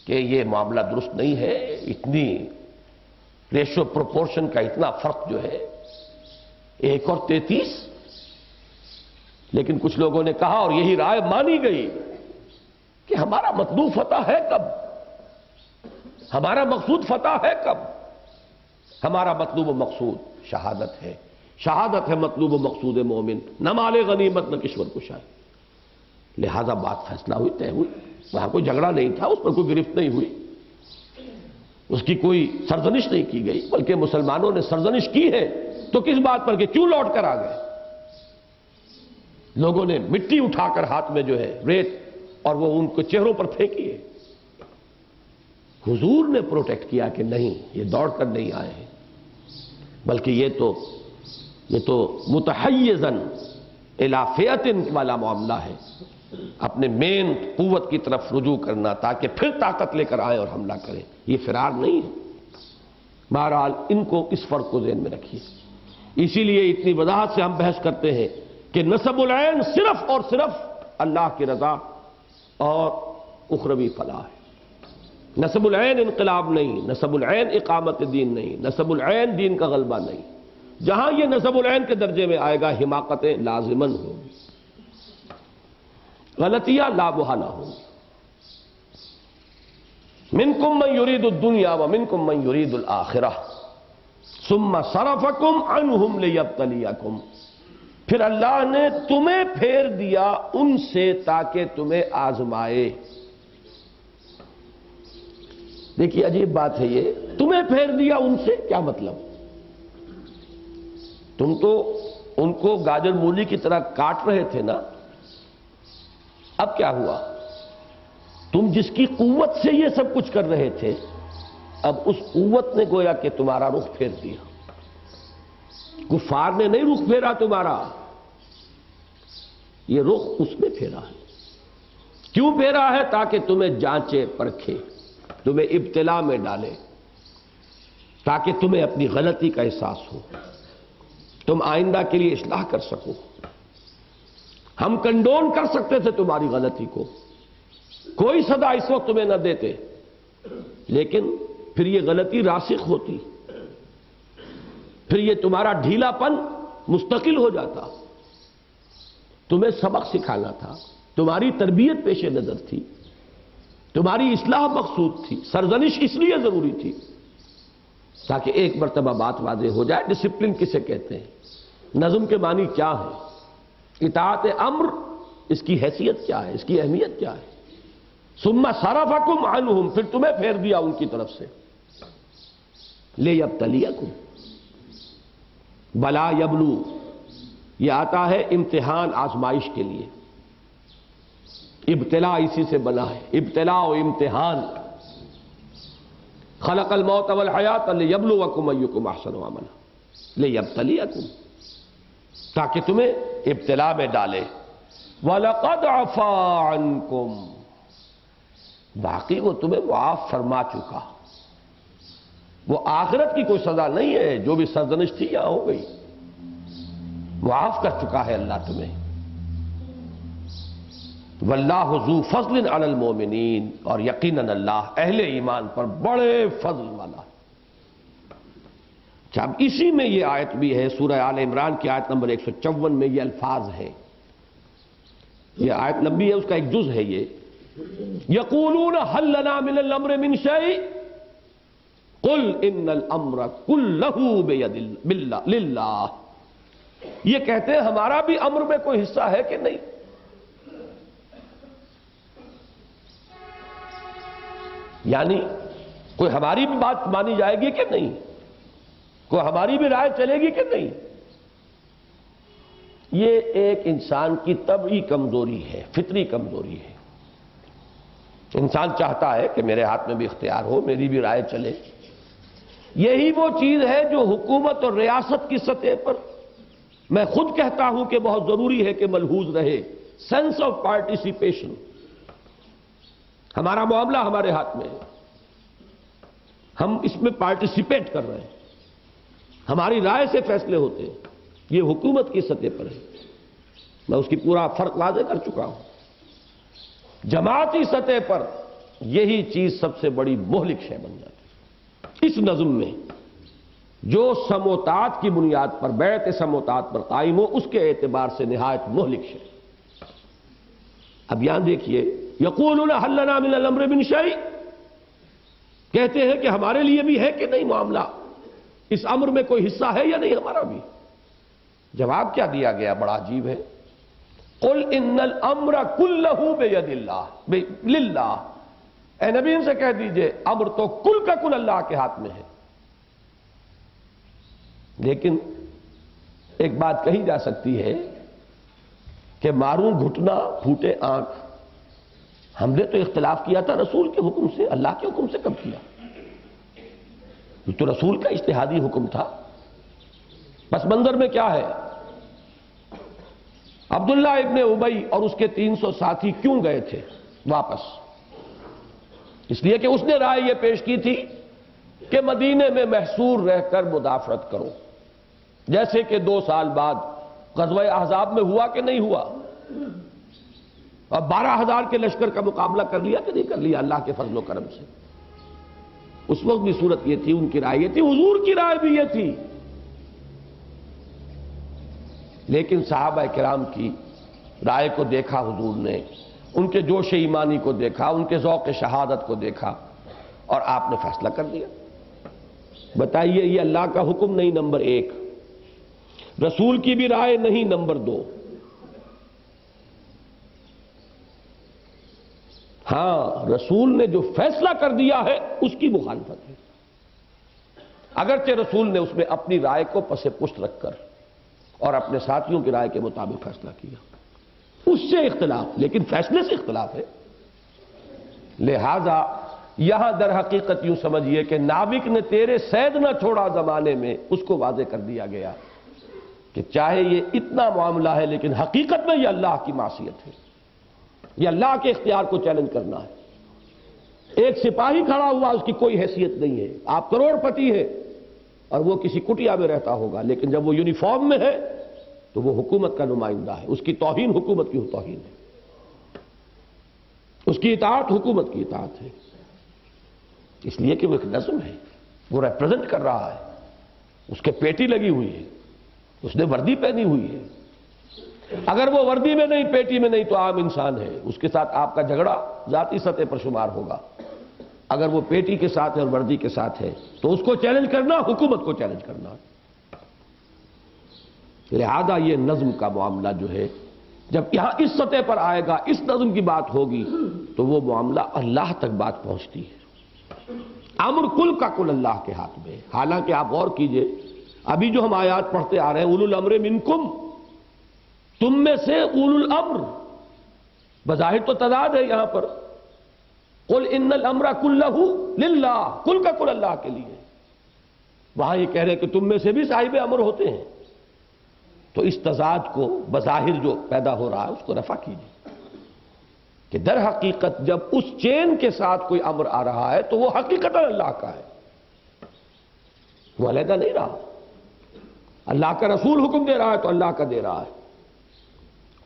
کہ یہ معاملہ درست نہیں ہے، اتنی ریشو پروپورشن کا اتنا فرق جو ہے 1 اور 33۔ لیکن کچھ لوگوں نے کہا اور یہی رائے مانی گئی کہ ہمارا مطلوب فتح ہے کب، ہمارا مقصود فتح ہے کب؟ ہمارا مطلوب و مقصود شہادت ہے، شہادت ہے مطلوب و مقصود مومن، نہ مال غنیمت نہ کشور کشائی۔ لہذا بات فیصلہ ہوئی، طے ہوئی، وہاں کوئی جھگڑا نہیں تھا، اس پر کوئی گرفت نہیں ہوئی، اس کی کوئی سرزنش نہیں کی گئی، بلکہ مسلمانوں نے سرزنش کی ہے تو کس بات پر کہ کیوں لوٹ کر آ گئے؟ لوگوں نے مٹی اٹھا کر ہاتھ میں جو ہے ریت اور وہ ان کو چہروں پر پھینکی ہے۔ حضور نے پروٹیکٹ کیا کہ نہیں، یہ دوڑ کر نہیں آئے ہیں، بلکہ یہ تو متحیزاً الی فئۃ والا معاملہ ہے، اپنے مین قوت کی طرف رجوع کرنا تاکہ پھر طاقت لے کر آئیں اور حملہ کریں، یہ فرار نہیں ہے۔ بہرحال ان کو اس فرق کو ذہن میں رکھیے۔ اسی لیے اتنی وضاحت سے ہم بحث کرتے ہیں کہ نصب العین صرف اور صرف اللہ کی رضا اور اخروی فلاح ہے۔ نصب العین انقلاب نہیں، نصب العین اقامت دین نہیں، نصب العین دین کا غلبہ نہیں۔ جہاں یہ نصب العین کے درجے میں آئے گا حماقتیں لازماً ہوں گی، غلطیاں لا محالہ ہوں گی۔ منکم من یرید الدنیا ومنکم من یرید الآخرہ ثم صرفکم عنہم لیبتلیکم، پھر اللہ نے تمہیں پھیر دیا ان سے تاکہ تمہیں آزمائے۔ دیکھیے عجیب بات ہے یہ، تمہیں پھیر دیا ان سے، کیا مطلب؟ تم تو ان کو گاجر مولی کی طرح کاٹ رہے تھے نا، اب کیا ہوا؟ تم جس کی قوت سے یہ سب کچھ کر رہے تھے، اب اس قوت نے گویا کہ تمہارا رخ پھیر دیا۔ کفار نے نہیں رخ پھیرا تمہارا، یہ رخ اس نے پھیرا ہے۔ کیوں پھیرا ہے؟ تاکہ تمہیں جانچے پرکھے، تمہیں ابتلا میں ڈالے، تاکہ تمہیں اپنی غلطی کا احساس ہو، تم آئندہ کے لیے اصلاح کر سکو۔ ہم کنڈون کر سکتے تھے تمہاری غلطی کو، کوئی سزا اس وقت تمہیں نہ دیتے، لیکن پھر یہ غلطی راسخ ہوتی، پھر یہ تمہارا ڈھیلا پن مستقل ہو جاتا۔ تمہیں سبق سکھانا تھا، تمہاری تربیت پیش نظر تھی، تمہاری اصلاح مقصود تھی، سرزنش اس لیے ضروری تھی تاکہ ایک مرتبہ بات واضح ہو جائے۔ ڈسپلن کسے کہتے ہیں؟ نظم کے معنی کیا ہے؟ اطاعت امر، اس کی حیثیت کیا ہے، اس کی اہمیت کیا ہے؟ ثم صرفکم عنہم، پھر تمہیں پھیر دیا ان کی طرف سے، لیبتلیکم، بلا یبلو، یہ آتا ہے امتحان، آزمائش کے لیے۔ ابتلا اسی سے بنا ہے، ابتلا و امتحان۔ خلق الموت والحیات لیبلوکم ایکم احسن عملا، لیبتلیکم، تاکہ تمہیں ابتلا میں ڈالے۔ وَلَقَدْ عَفَا عَنْكُمْ، باقی وہ تمہیں معاف فرما چکا۔ وہ آخرت کی کوئی سزا نہیں ہے، جو بھی سرزنش تھی یہاں ہو گئی، معاف کر چکا ہے اللہ تمہیں۔ واللہ ذو فضل علی المومنین، اور یقیناً اللہ اہل ایمان پر بڑے فضل والا ہے۔ اب اسی میں یہ آیت بھی ہے، سورہ آل عمران کی آیت نمبر 154 میں یہ الفاظ ہیں۔ یہ آیت لمبی ہے، اس کا ایک جز ہے یہ۔ یقولون هل لنا من الامر من شیء قل ان الامر كله للہ، یہ کہتے ہیں ہمارا بھی امر میں کوئی حصہ ہے کہ نہیں؟ یعنی کوئی ہماری بھی بات مانی جائے گی کہ نہیں؟ کوئی ہماری بھی رائے چلے گی کہ نہیں؟ یہ ایک انسان کی طبعی کمزوری ہے، فطری کمزوری ہے۔ انسان چاہتا ہے کہ میرے ہاتھ میں بھی اختیار ہو، میری بھی رائے چلے۔ یہی وہ چیز ہے جو حکومت اور ریاست کی سطح پر میں خود کہتا ہوں کہ بہت ضروری ہے کہ ملحوظ رہے، سینس آف پارٹیسپیشن۔ ہمارا معاملہ ہمارے ہاتھ میں ہے، ہم اس میں پارٹیسپیٹ کر رہے ہیں، ہماری رائے سے فیصلے ہوتے ہیں۔ یہ حکومت کی سطح پر ہے، میں اس کی پورا فرق واضح کر چکا ہوں۔ جماعتی سطح پر یہی چیز سب سے بڑی مہلک شے بن جاتی. اس نظم میں جو سموتات کی بنیاد پر، بیعت سموتات پر قائم ہو، اس کے اعتبار سے نہایت مہلک شے. اب یہاں دیکھیے، یقولون هل لنا من الامر من شیء، کہتے ہیں کہ ہمارے لیے بھی ہے کہ نہیں معاملہ، اس امر میں کوئی حصہ ہے یا نہیں ہمارا بھی. جواب کیا دیا گیا؟ بڑا عجیب ہے. قل ان الامر کلہ بید اللہ للہ، اے نبی ان سے کہہ دیجئے امر تو کل کا کل اللہ کے ہاتھ میں ہے. لیکن ایک بات کہی جا سکتی ہے کہ ماروں گھٹنا پھوٹے آنکھ، ہم نے تو اختلاف کیا تھا رسول کے حکم سے، اللہ کے حکم سے کب کیا؟ یہ تو رسول کا اجتہادی حکم تھا. پس منظر میں کیا ہے؟ عبداللہ ابن ابی اور اس کے 300 ساتھی کیوں گئے تھے واپس؟ اس لیے کہ اس نے رائے یہ پیش کی تھی کہ مدینے میں محصور رہ کر مدافعت کرو، جیسے کہ 2 سال بعد غزوہ احزاب میں ہوا کہ نہیں ہوا، اور 12,000 کے لشکر کا مقابلہ کر لیا کہ نہیں کر لیا اللہ کے فضل و کرم سے. اس وقت بھی صورت یہ تھی، ان کی رائے یہ تھی، حضور کی رائے بھی یہ تھی. لیکن صحابہ کرام کی رائے کو دیکھا حضور نے، ان کے جوش ایمانی کو دیکھا، ان کے ذوق شہادت کو دیکھا، اور آپ نے فیصلہ کر دیا. بتائیے، یہ اللہ کا حکم نہیں نمبر 1، رسول کی بھی رائے نہیں نمبر 2. ہاں، رسول نے جو فیصلہ کر دیا ہے اس کی مخالفت ہے، اگرچہ رسول نے اس میں اپنی رائے کو پس پشت رکھ کر اور اپنے ساتھیوں کی رائے کے مطابق فیصلہ کیا. اس سے اختلاف، لیکن فیصلے سے اختلاف ہے. لہذا یہاں در حقیقت یوں سمجھیے کہ ناوک نے تیرے سید نہ چھوڑا زمانے میں اس کو واضح کر دیا گیا کہ چاہے یہ اتنا معاملہ ہے لیکن حقیقت میں یہ اللہ کی معصیت ہے، یہ اللہ کے اختیار کو چیلنج کرنا ہے. ایک سپاہی کھڑا ہوا، اس کی کوئی حیثیت نہیں ہے، آپ کروڑ پتی ہے اور وہ کسی کٹیا میں رہتا ہوگا، لیکن جب وہ یونیفارم میں ہے تو وہ حکومت کا نمائندہ ہے. اس کی توہین حکومت کی توہین ہے، اس کی اطاعت حکومت کی اطاعت ہے. اس لیے کہ وہ ایک نظم ہے، وہ ریپرزنٹ کر رہا ہے، اس کے پیٹی لگی ہوئی ہے، اس نے وردی پہنی ہوئی ہے. اگر وہ وردی میں نہیں، پیٹی میں نہیں، تو عام انسان ہے، اس کے ساتھ آپ کا جھگڑا ذاتی سطح پر شمار ہوگا. اگر وہ پیٹی کے ساتھ ہے اور وردی کے ساتھ ہے تو اس کو چیلنج کرنا حکومت کو چیلنج کرنا. لہذا یہ نظم کا معاملہ جو ہے، جب یہاں اس سطح پر آئے گا، اس نظم کی بات ہوگی تو وہ معاملہ اللہ تک بات پہنچتی ہے. امر کل کا کل اللہ کے ہاتھ میں. حالانکہ آپ غور کیجئے، ابھی جو ہم آیات پڑھتے آ رہے ہیں، اولو الامر منکم، تم میں سے اولو الامر، بظاہر تو تضاد ہے یہاں پر. قل ان الامر کلہ للہ، کل کا کل اللہ کے لیے. وہاں یہ کہہ رہے ہیں کہ تم میں سے بھی صاحب امر ہوتے ہیں. تو اس تضاد کو بظاہر جو پیدا ہو رہا ہے اس کو رفع کیجیے کہ در حقیقت جب اس چین کے ساتھ کوئی امر آ رہا ہے تو وہ حقیقت اللہ کا ہے، وہ علیحدہ نہیں رہا. اللہ کا رسول حکم دے رہا ہے تو اللہ کا دے رہا ہے،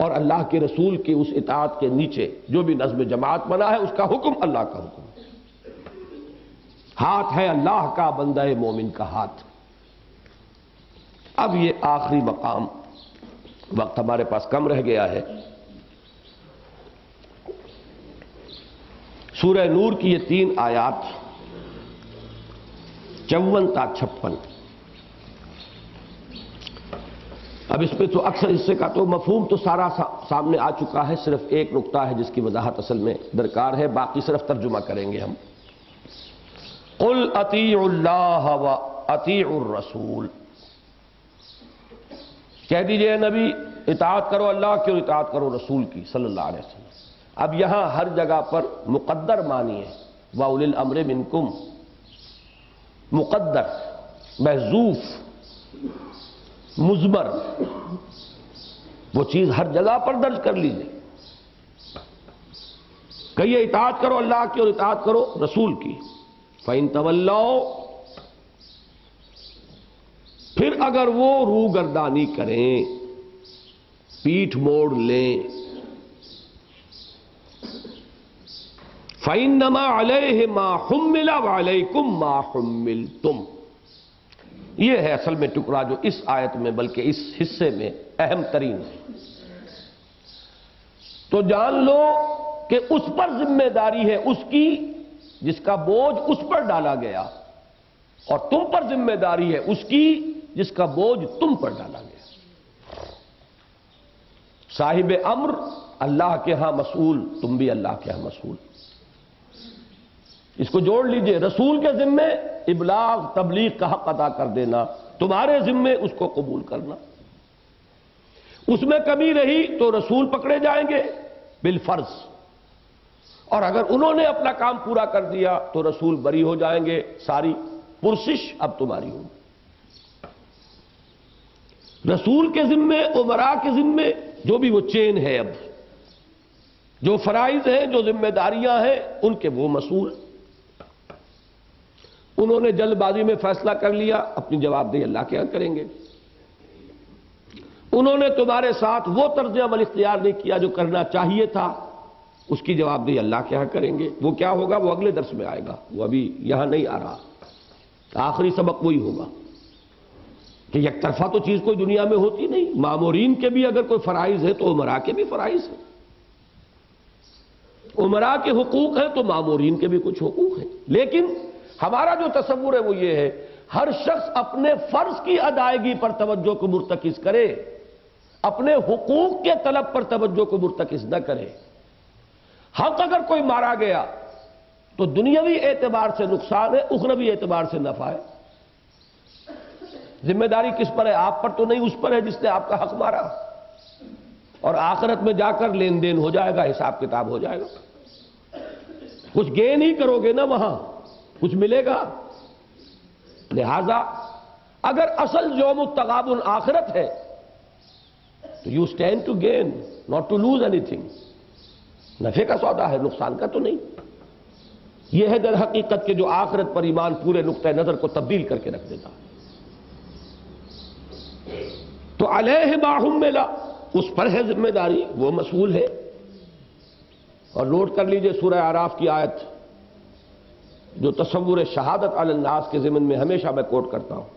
اور اللہ کے رسول کی اس اطاعت کے نیچے جو بھی نظم جماعت بنا ہے اس کا حکم اللہ کا حکم ہے. ہاتھ ہے اللہ کا، بندہ مومن کا ہاتھ. اب یہ آخری مقام، وقت ہمارے پاس کم رہ گیا ہے. سورہ نور کی یہ 3 آیات 54 تا 56. اب اس پہ تو اکثر حصے کا تو مفہوم تو سارا سامنے آ چکا ہے، صرف ایک نقطہ ہے جس کی وضاحت اصل میں درکار ہے، باقی صرف ترجمہ کریں گے ہم. قل اطیعوا اللہ و اطیعوا الرسول، کہہ دیجئے نبی اطاعت کرو اللہ کی اور اطاعت کرو رسول کی صلی اللہ علیہ وسلم. اب یہاں ہر جگہ پر مقدر معنی ہے، وَأُولِي الْأَمْرِ مِنْكُمْ، مقدر، محذوف، مضمر، وہ چیز ہر جگہ پر درج کر لیجیے. کہیے اطاعت کرو اللہ کی اور اطاعت کرو رسول کی. فَإِن تَوَلَّوْا، پھر اگر وہ روگردانی کریں، پیٹھ موڑ لیں، فَإِنَّمَا عَلَيْهِ مَا حُمِّلَ وَعَلَيْكُمْ مَا حُمِّلْتُمْ۔ یہ ہے اصل میں ٹکڑا جو اس آیت میں بلکہ اس حصے میں اہم ترین ہے۔ تو جان لو کہ اس پر ذمہ داری ہے اس کی جس کا بوجھ اس پر ڈالا گیا، اور تم پر ذمہ داری ہے اس کی جس کا بوجھ تم پر ڈالا گیا۔ صاحب امر اللہ کے ہاں مسئول، تم بھی اللہ کے ہاں مسئول۔ اس کو جوڑ لیجئے، رسول کے ذمے ابلاغ تبلیغ کا حق ادا کر دینا، تمہارے ذمے اس کو قبول کرنا۔ اس میں کمی رہی تو رسول پکڑے جائیں گے بالفرض، اور اگر انہوں نے اپنا کام پورا کر دیا تو رسول بری ہو جائیں گے، ساری پرسش اب تمہاری ہوگی۔ رسول کے ذمے، امراء کے ذمے جو بھی وہ چین ہے، اب جو فرائض ہیں، جو ذمہ داریاں ہیں، ان کے وہ مسئول۔ انہوں نے جلد بازی میں فیصلہ کر لیا، اپنی جواب دہی اللہ کے یہاں کریں گے۔ انہوں نے تمہارے ساتھ وہ طرز عمل اختیار نہیں کیا جو کرنا چاہیے تھا، اس کی جواب دہی اللہ کے یہاں کریں گے۔ وہ کیا ہوگا وہ اگلے درس میں آئے گا، وہ ابھی یہاں نہیں آ رہا۔ آخری سبق وہی ہوگا کہ یک طرفہ تو چیز کوئی دنیا میں ہوتی نہیں، مامورین کے بھی اگر کوئی فرائض ہے تو امراء کے بھی فرائض ہیں، امراء کے حقوق ہیں تو مامورین کے بھی کچھ حقوق ہیں۔ لیکن ہمارا جو تصور ہے وہ یہ ہے، ہر شخص اپنے فرض کی ادائیگی پر توجہ کو مرتکز کرے، اپنے حقوق کے طلب پر توجہ کو مرتکز نہ کرے۔ حق اگر کوئی مارا گیا تو دنیاوی اعتبار سے نقصان ہے، اخروی اعتبار سے نفع ہے۔ ذمہ داری کس پر ہے؟ آپ پر تو نہیں، اس پر ہے جس نے آپ کا حق مارا، اور آخرت میں جا کر لین دین ہو جائے گا، حساب کتاب ہو جائے گا۔ کچھ گین ہی کرو گے نا، وہاں کچھ ملے گا۔ لہذا اگر اصل یوم التغابن آخرت ہے تو you stand to gain, not to lose anything. نفع کا سودا ہے، نقصان کا تو نہیں۔ یہ ہے در حقیقت کہ جو آخرت پر ایمان پورے نقطہ نظر کو تبدیل کر کے رکھ دیتا۔ تو علیہ ما حمل، اس پر ہے ذمہ داری، وہ مسئول ہے۔ اور نوٹ کر لیجئے سورہ اعراف کی آیت جو تصور شہادت علی الناس کے ضمن میں ہمیشہ میں کوٹ کرتا ہوں،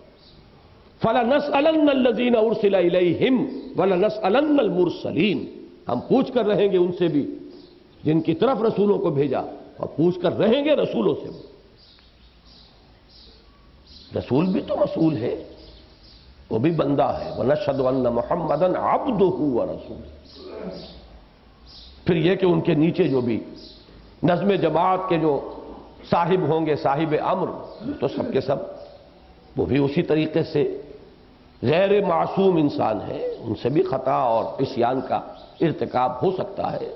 فَلَنَسْأَلَنَّ الَّذِينَ أُرْسِلَ إِلَيْهِمْ وَلَنَسْأَلَنَّ الْمُرْسَلِينَ۔ ہم پوچھ کر رہیں گے ان سے بھی جن کی طرف رسولوں کو بھیجا، اور پوچھ کر رہیں گے رسولوں سے بھی۔ رسول بھی تو مسئول ہے، وہ بھی بندہ ہے۔ وَنَشْهَدُ أَنَّ مُحَمَّدًا عَبْدُهُ وَرَسُولُهُ۔ پھر یہ کہ ان کے نیچے جو بھی نظم جماعت کے جو صاحب ہوں گے، صاحب امر، تو سب کے سب وہ بھی اسی طریقے سے غیر معصوم انسان ہے، ان سے بھی خطا اور عصیان کا ارتکاب ہو سکتا ہے۔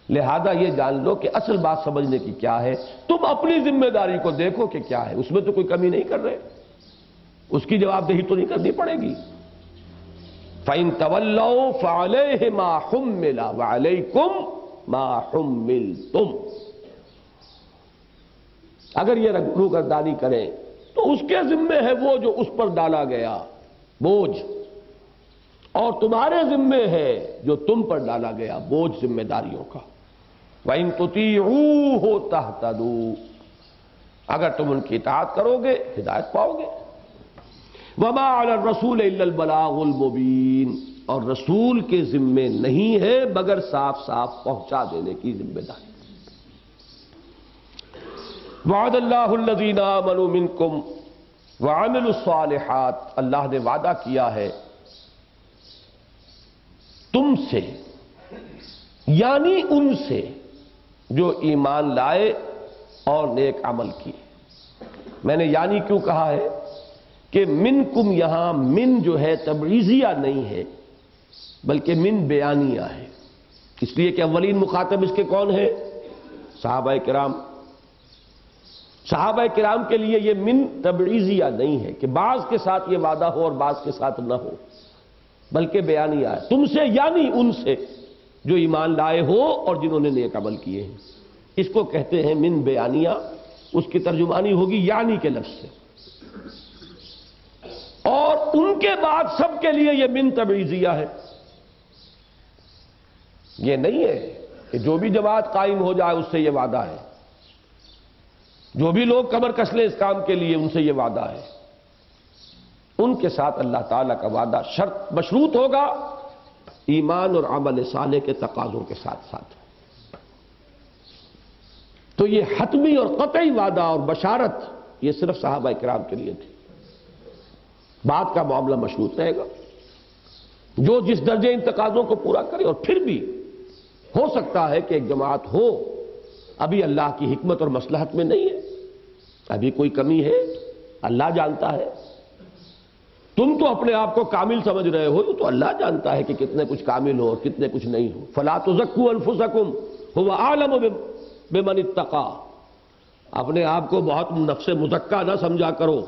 لہذا یہ جان لو کہ اصل بات سمجھنے کی کیا ہے، تم اپنی ذمہ داری کو دیکھو کہ کیا ہے، اس میں تو کوئی کمی نہیں کر رہے، اس کی جواب دہی تو نہیں کرنی پڑے گی۔ فَإِن تَوَلَّوْا فَعَلَيْهِ مَا حُمِّلَ وَعَلَيْكُمْ مَا حُمِّلْتُمْ۔ اگر یہ روگردانی کریں تو اس کے ذمے ہے وہ جو اس پر ڈالا گیا بوجھ، اور تمہارے ذمے ہے جو تم پر ڈالا گیا بوجھ ذمہ داریوں کا۔ وَإِن تُطِيعُوهُ تَهْتَدُوا، اگر تم ان کی اطاعت کرو گے ہدایت پاؤ گے۔ وَمَا عَلَى الرَّسُولِ إِلَّا الْبَلَاغُ الْمُبِينُ، اور رسول کے ذمے نہیں ہے مگر صاف صاف پہنچا دینے کی ذمہ داری۔ وعد اللہ الذین آمنوا منکم وعملوا الصالحات، اللہ نے وعدہ کیا ہے تم سے، یعنی ان سے جو ایمان لائے اور نیک عمل کیے۔ میں نے یعنی کیوں کہا ہے کہ منکم، یہاں من جو ہے تبعیضیہ نہیں ہے بلکہ من بیانیہ ہے، اس لیے کہ اولین مخاطب اس کے کون ہے؟ صحابہ کرام۔ صحابہ کرام کے لیے یہ من تبعیضیہ نہیں ہے کہ بعض کے ساتھ یہ وعدہ ہو اور بعض کے ساتھ نہ ہو، بلکہ بیانیہ ہے، تم سے یعنی ان سے جو ایمان لائے ہو اور جنہوں نے نیک عمل کیے ہیں۔ اس کو کہتے ہیں من بیانیہ، اس کی ترجمانی ہوگی یعنی کے لفظ سے۔ اور ان کے بعد سب کے لیے یہ من تبعیضیہ ہے، یہ نہیں ہے کہ جو بھی جماعت قائم ہو جائے اس سے یہ وعدہ ہے، جو بھی لوگ کمر کس لیں اس کام کے لیے ان سے یہ وعدہ ہے، ان کے ساتھ اللہ تعالیٰ کا وعدہ شرط مشروط ہوگا ایمان اور عمل صالح کے تقاضوں کے ساتھ ساتھ۔ تو یہ حتمی اور قطعی وعدہ اور بشارت یہ صرف صحابہ کرام کے لیے تھی، بعد کا معاملہ مشروط رہے گا، جو جس درجے ان تقاضوں کو پورا کرے۔ اور پھر بھی ہو سکتا ہے کہ ایک جماعت ہو ابھی اللہ کی حکمت اور مصلحت میں نہیں ہے، ابھی کوئی کمی ہے، اللہ جانتا ہے۔ تم تو اپنے آپ کو کامل سمجھ رہے ہو، تو اللہ جانتا ہے کہ کتنے کچھ کامل ہو اور کتنے کچھ نہیں ہو۔ فلا تزکوا انفسکم هو اعلم بمن اتقى، اپنے آپ کو بہت نفس مزکا نہ سمجھا کرو،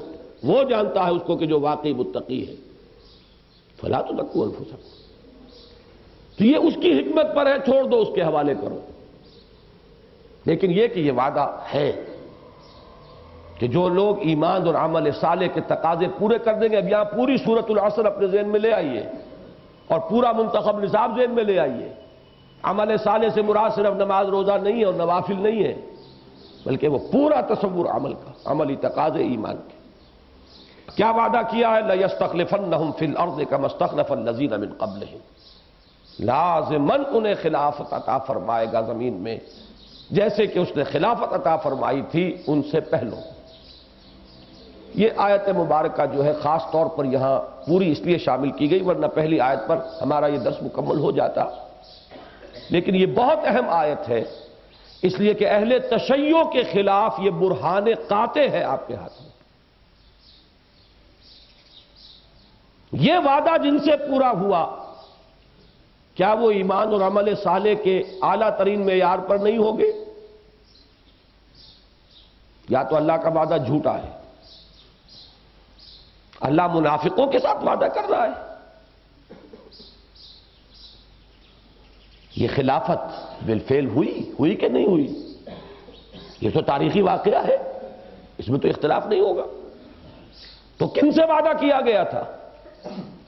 وہ جانتا ہے اس کو کہ جو واقعی متقی ہے۔ فلا تزکوا انفسکم، تو یہ اس کی حکمت پر ہے، چھوڑ دو، اس کے حوالے کرو۔ لیکن یہ کہ یہ وعدہ ہے کہ جو لوگ ایمان اور عمل صالح کے تقاضے پورے کر دیں گے، اب یہاں پوری سورۃ العصر اپنے ذہن میں لے آئیے اور پورا منتخب نصاب ذہن میں لے آئیے۔ عمل صالح سے مراد صرف نماز روزہ نہیں ہے اور نوافل نہیں ہے، بلکہ وہ پورا تصور عمل کا، عملی تقاضے ایمان کے۔ کیا وعدہ کیا ہے؟ لَيَسْتَخْلِفَنَّهُمْ فِي الْأَرْضِ كَمَا اسْتَخْلَفَ الَّذِينَ مِن قَبْلِهِمْ، لازماً انہیں خلافت عطا فرمائے گا زمین میں، جیسے کہ اس نے خلافت عطا فرمائی تھی ان سے پہلوں۔ یہ آیت مبارکہ جو ہے خاص طور پر یہاں پوری اس لیے شامل کی گئی، ورنہ پہلی آیت پر ہمارا یہ درس مکمل ہو جاتا، لیکن یہ بہت اہم آیت ہے، اس لیے کہ اہل تشیع کے خلاف یہ برہان قاطع ہے آپ کے ہاتھ میں۔ یہ وعدہ جن سے پورا ہوا، کیا وہ ایمان اور عمل صالح کے اعلیٰ ترین معیار پر نہیں ہوگے؟ یا تو اللہ کا وعدہ جھوٹا ہے، اللہ منافقوں کے ساتھ وعدہ کر رہا ہے۔ یہ خلافت بالفعل ہوئی کہ نہیں ہوئی؟ یہ تو تاریخی واقعہ ہے، اس میں تو اختلاف نہیں ہوگا۔ تو کن سے وعدہ کیا گیا تھا؟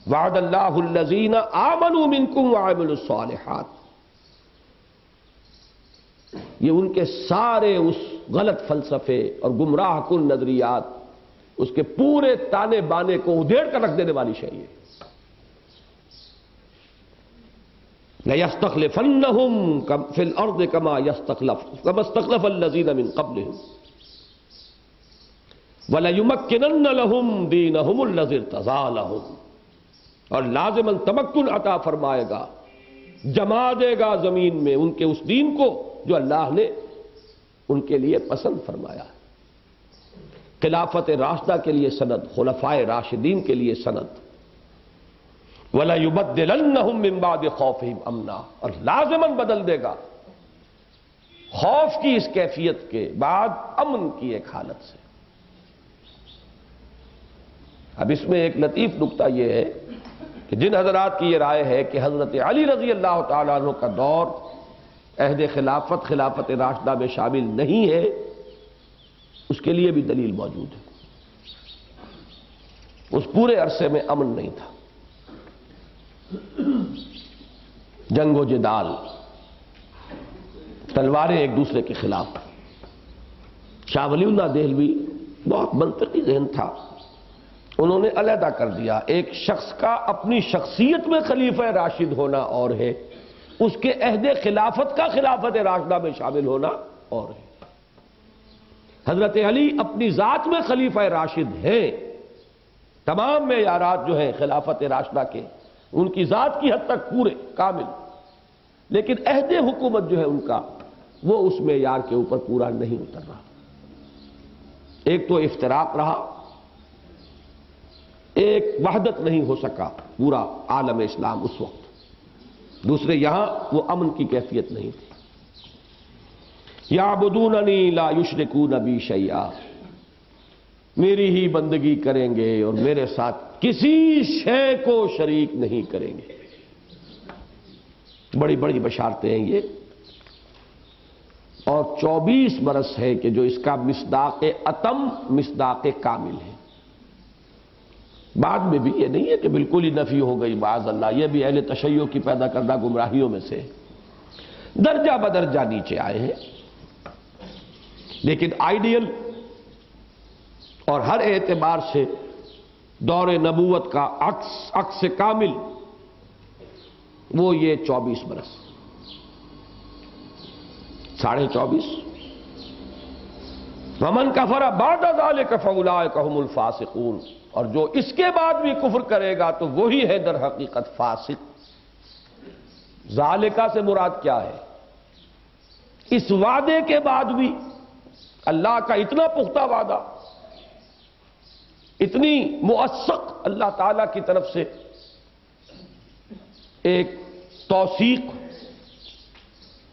وعد اللہ الذین آمنوا منکم وعملوا الصالحات، یہ ان کے سارے اس غلط فلسفے اور گمراہ کن نظریات، اس کے پورے تانے بانے کو ادھیڑ کر رکھ دینے والی شے ہے۔ لَيَسْتَخْلِفَنَّهُمْ فِي الْأَرْضِ كَمَا اسْتَخْلَفَ الَّذِينَ مِن قَبْلِهِمْ وَلَيُمَكِّنَنَّ لَهُمْ دِينَهُمُ الَّذِي ارْتَضَىٰ لَهُمْ، اور لازماً تمکن عطا فرمائے گا، جما دے گا زمین میں ان کے اس دین کو جو اللہ نے ان کے لیے پسند فرمایا ہے۔ خلافت راشدہ کے لیے سند، خلفائے راشدین کے لیے سند۔ وَلَيُبَدِّلَنَّهُم مِّن بَعْدِ خَوْفِهِمْ أَمْنًا، اور لازماً بدل دے گا خوف کی اس کیفیت کے بعد امن کی ایک حالت سے۔ اب اس میں ایک لطیف نکتہ یہ ہے کہ جن حضرات کی یہ رائے ہے کہ حضرت علی رضی اللہ تعالیٰ عنہ کا دور عہد خلافت راشدہ میں شامل نہیں ہے، اس کے لیے بھی دلیل موجود ہے۔ اس پورے عرصے میں امن نہیں تھا، جنگ و جدال، تلواریں ایک دوسرے کے خلاف۔ شاہ ولی اللہ دہلوی بہت منطقی ذہن تھا، انہوں نے علیحدہ کر دیا، ایک شخص کا اپنی شخصیت میں خلیفہ راشد ہونا اور ہے، اس کے عہد خلافت کا خلافت راشدہ میں شامل ہونا اور ہے۔ حضرت علی اپنی ذات میں خلیفہ راشد ہیں، تمام معیارات جو ہیں خلافت راشدہ کے ان کی ذات کی حد تک پورے کامل، لیکن عہد حکومت جو ہے ان کا وہ اس معیار کے اوپر پورا نہیں اتر رہا۔ ایک تو افتراق رہا، ایک وحدت نہیں ہو سکا پورا عالم اسلام اس وقت، دوسرے یہاں وہ امن کی کیفیت نہیں تھی۔ یعبدوننی لا یشرکون بی شیئا، میری ہی بندگی کریں گے اور میرے ساتھ کسی شے کو شریک نہیں کریں گے۔ بڑی بڑی بشارتیں ہیں یہ، اور 24 برس ہے کہ جو اس کا مصداق اتم مصداق کامل ہے۔ بعد میں بھی یہ نہیں ہے کہ بالکل ہی نفی ہو گئی، معاذ اللہ، یہ بھی اہل تشیع کی پیدا کردہ گمراہیوں میں سے۔ درجہ بدرجہ نیچے آئے ہیں، لیکن آئیڈیل اور ہر اعتبار سے دور نبوت کا عکس کامل وہ یہ 24 برس، 24.5۔ وَمَنْ كَفَرَ بَعْدَ ذَلِكَ فَأُولَٰئِكَ هُمُ الْفَاسِقُونَ، اور جو اس کے بعد بھی کفر کرے گا تو وہی ہے در حقیقت فاسق۔ ذالکہ سے مراد کیا ہے؟ اس وعدے کے بعد بھی اللہ کا اتنا پختہ وعدہ، اتنی مؤثق اللہ تعالی کی طرف سے ایک توثیق،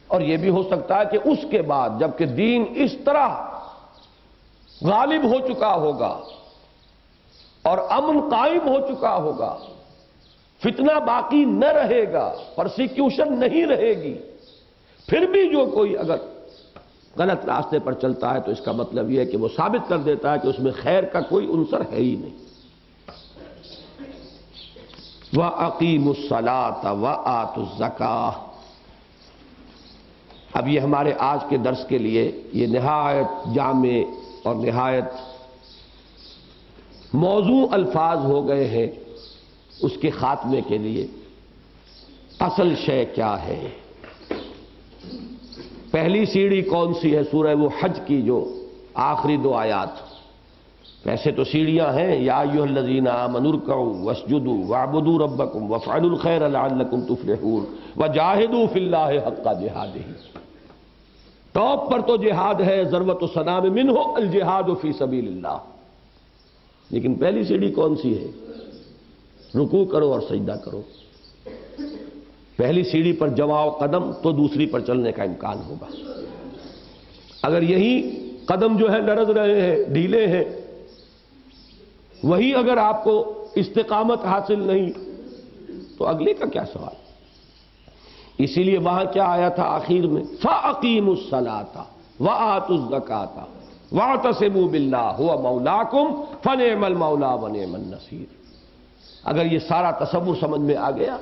اور یہ بھی ہو سکتا ہے کہ اس کے بعد جبکہ دین اس طرح غالب ہو چکا ہوگا اور امن قائم ہو چکا ہوگا، فتنہ باقی نہ رہے گا، پرسیکیوشن نہیں رہے گی، پھر بھی جو کوئی اگر غلط راستے پر چلتا ہے تو اس کا مطلب یہ ہے کہ وہ ثابت کر دیتا ہے کہ اس میں خیر کا کوئی عنصر ہے ہی نہیں۔ وَأَقِيمُوا الصَّلَاةَ وَآتُوا الزَّكَاةَ۔ اب یہ ہمارے آج کے درس کے لیے یہ نہایت جامع اور نہایت موضوع الفاظ ہو گئے ہیں اس کے خاتمے کے لیے۔ اصل شے کیا ہے؟ پہلی سیڑھی کون سی ہے؟ سورہ وہ حج کی جو آخری 2 آیات۔ ویسے تو سیڑھیاں ہیں، یا ایھا الذین آمنوا ارکعوا واسجدوا واعبدوا ربکم وافعلوا الخیر لعلکم تفلحون وجاہدوا فی اللہ حق جہادہ۔ ٹاپ پر تو جہاد ہے، ضرورت السلام منہ الجہاد فی سبیل اللہ، لیکن پہلی سیڑھی کون سی ہے؟ رکوع کرو اور سجدہ کرو۔ پہلی سیڑھی پر جماؤ قدم تو دوسری پر چلنے کا امکان ہوگا۔ اگر یہی قدم جو ہے لرز رہے ہیں، ڈھیلے ہیں، وہی اگر آپ کو استقامت حاصل نہیں تو اگلے کا کیا سوال؟ اسی لیے وہاں کیا آیا تھا آخر میں؟ فَأَقِيمُوا الصَّلَاةَ وَآتُوا الزَّكَاةَ وَاعْتَصِمُوا بِاللَّهِ هُوَ مَوْلَاكُمْ فَنِعْمَ الْمَوْلَىٰ وَنِعْمَ النَّصِيرُ۔ اگر یہ سارا تصور سمجھ میں آ گیا،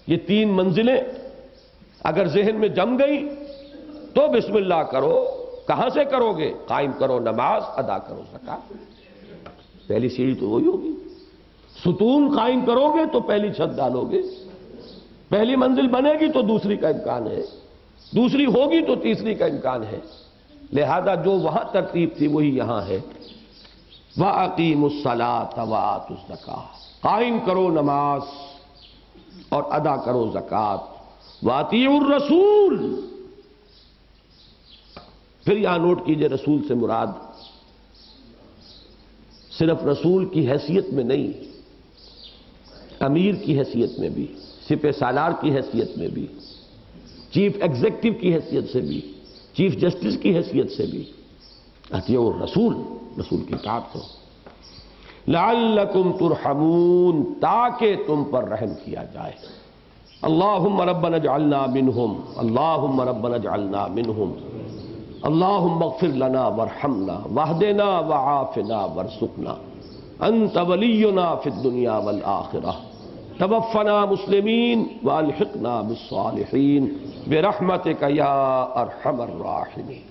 یہ 3 منزلیں اگر ذہن میں جم گئی تو بسم اللہ کرو۔ کہاں سے کرو گے؟ قائم کرو نماز، ادا کرو زکوٰۃ۔ پہلی سیڑھی تو وہی ہوگی۔ ستون قائم کرو گے تو پہلی چھت ڈالو گے، پہلی منزل بنے گی تو دوسری کا امکان ہے، دوسری ہوگی تو تیسری کا امکان ہے۔ لہذا جو وہاں ترتیب تھی وہی یہاں ہے۔ وَأَقِيمُوا الصَّلَاةَ وَآتُوا الزَّكَاةَ، قائم کرو نماز اور ادا کرو زکوٰۃ۔ وَأَطِیعُوا الرَّسُولَ، پھر یہاں نوٹ کیجئے رسول سے مراد صرف رسول کی حیثیت میں نہیں، امیر کی حیثیت میں بھی، سپہ سالار کی حیثیت میں بھی، چیف ایگزیکٹو کی حیثیت سے بھی، چیف جسٹس کی حیثیت سے بھی اطیعوا الرسول، رسول کی اطاعت کرو۔ لعلکم ترحمون، تاکہ تم پر رحم کیا جائے۔ اللہم ربنا اجعلنا منہم، اللہم ربنا اجعلنا منہم، اللہم اغفر لنا وارحمنا واہدنا وعافنا وارزقنا، انت ولینا فی الدنیا والآخرہ، توفنا مسلمین والحقنا بالصالحین برحمتک یا ارحم الراحمین۔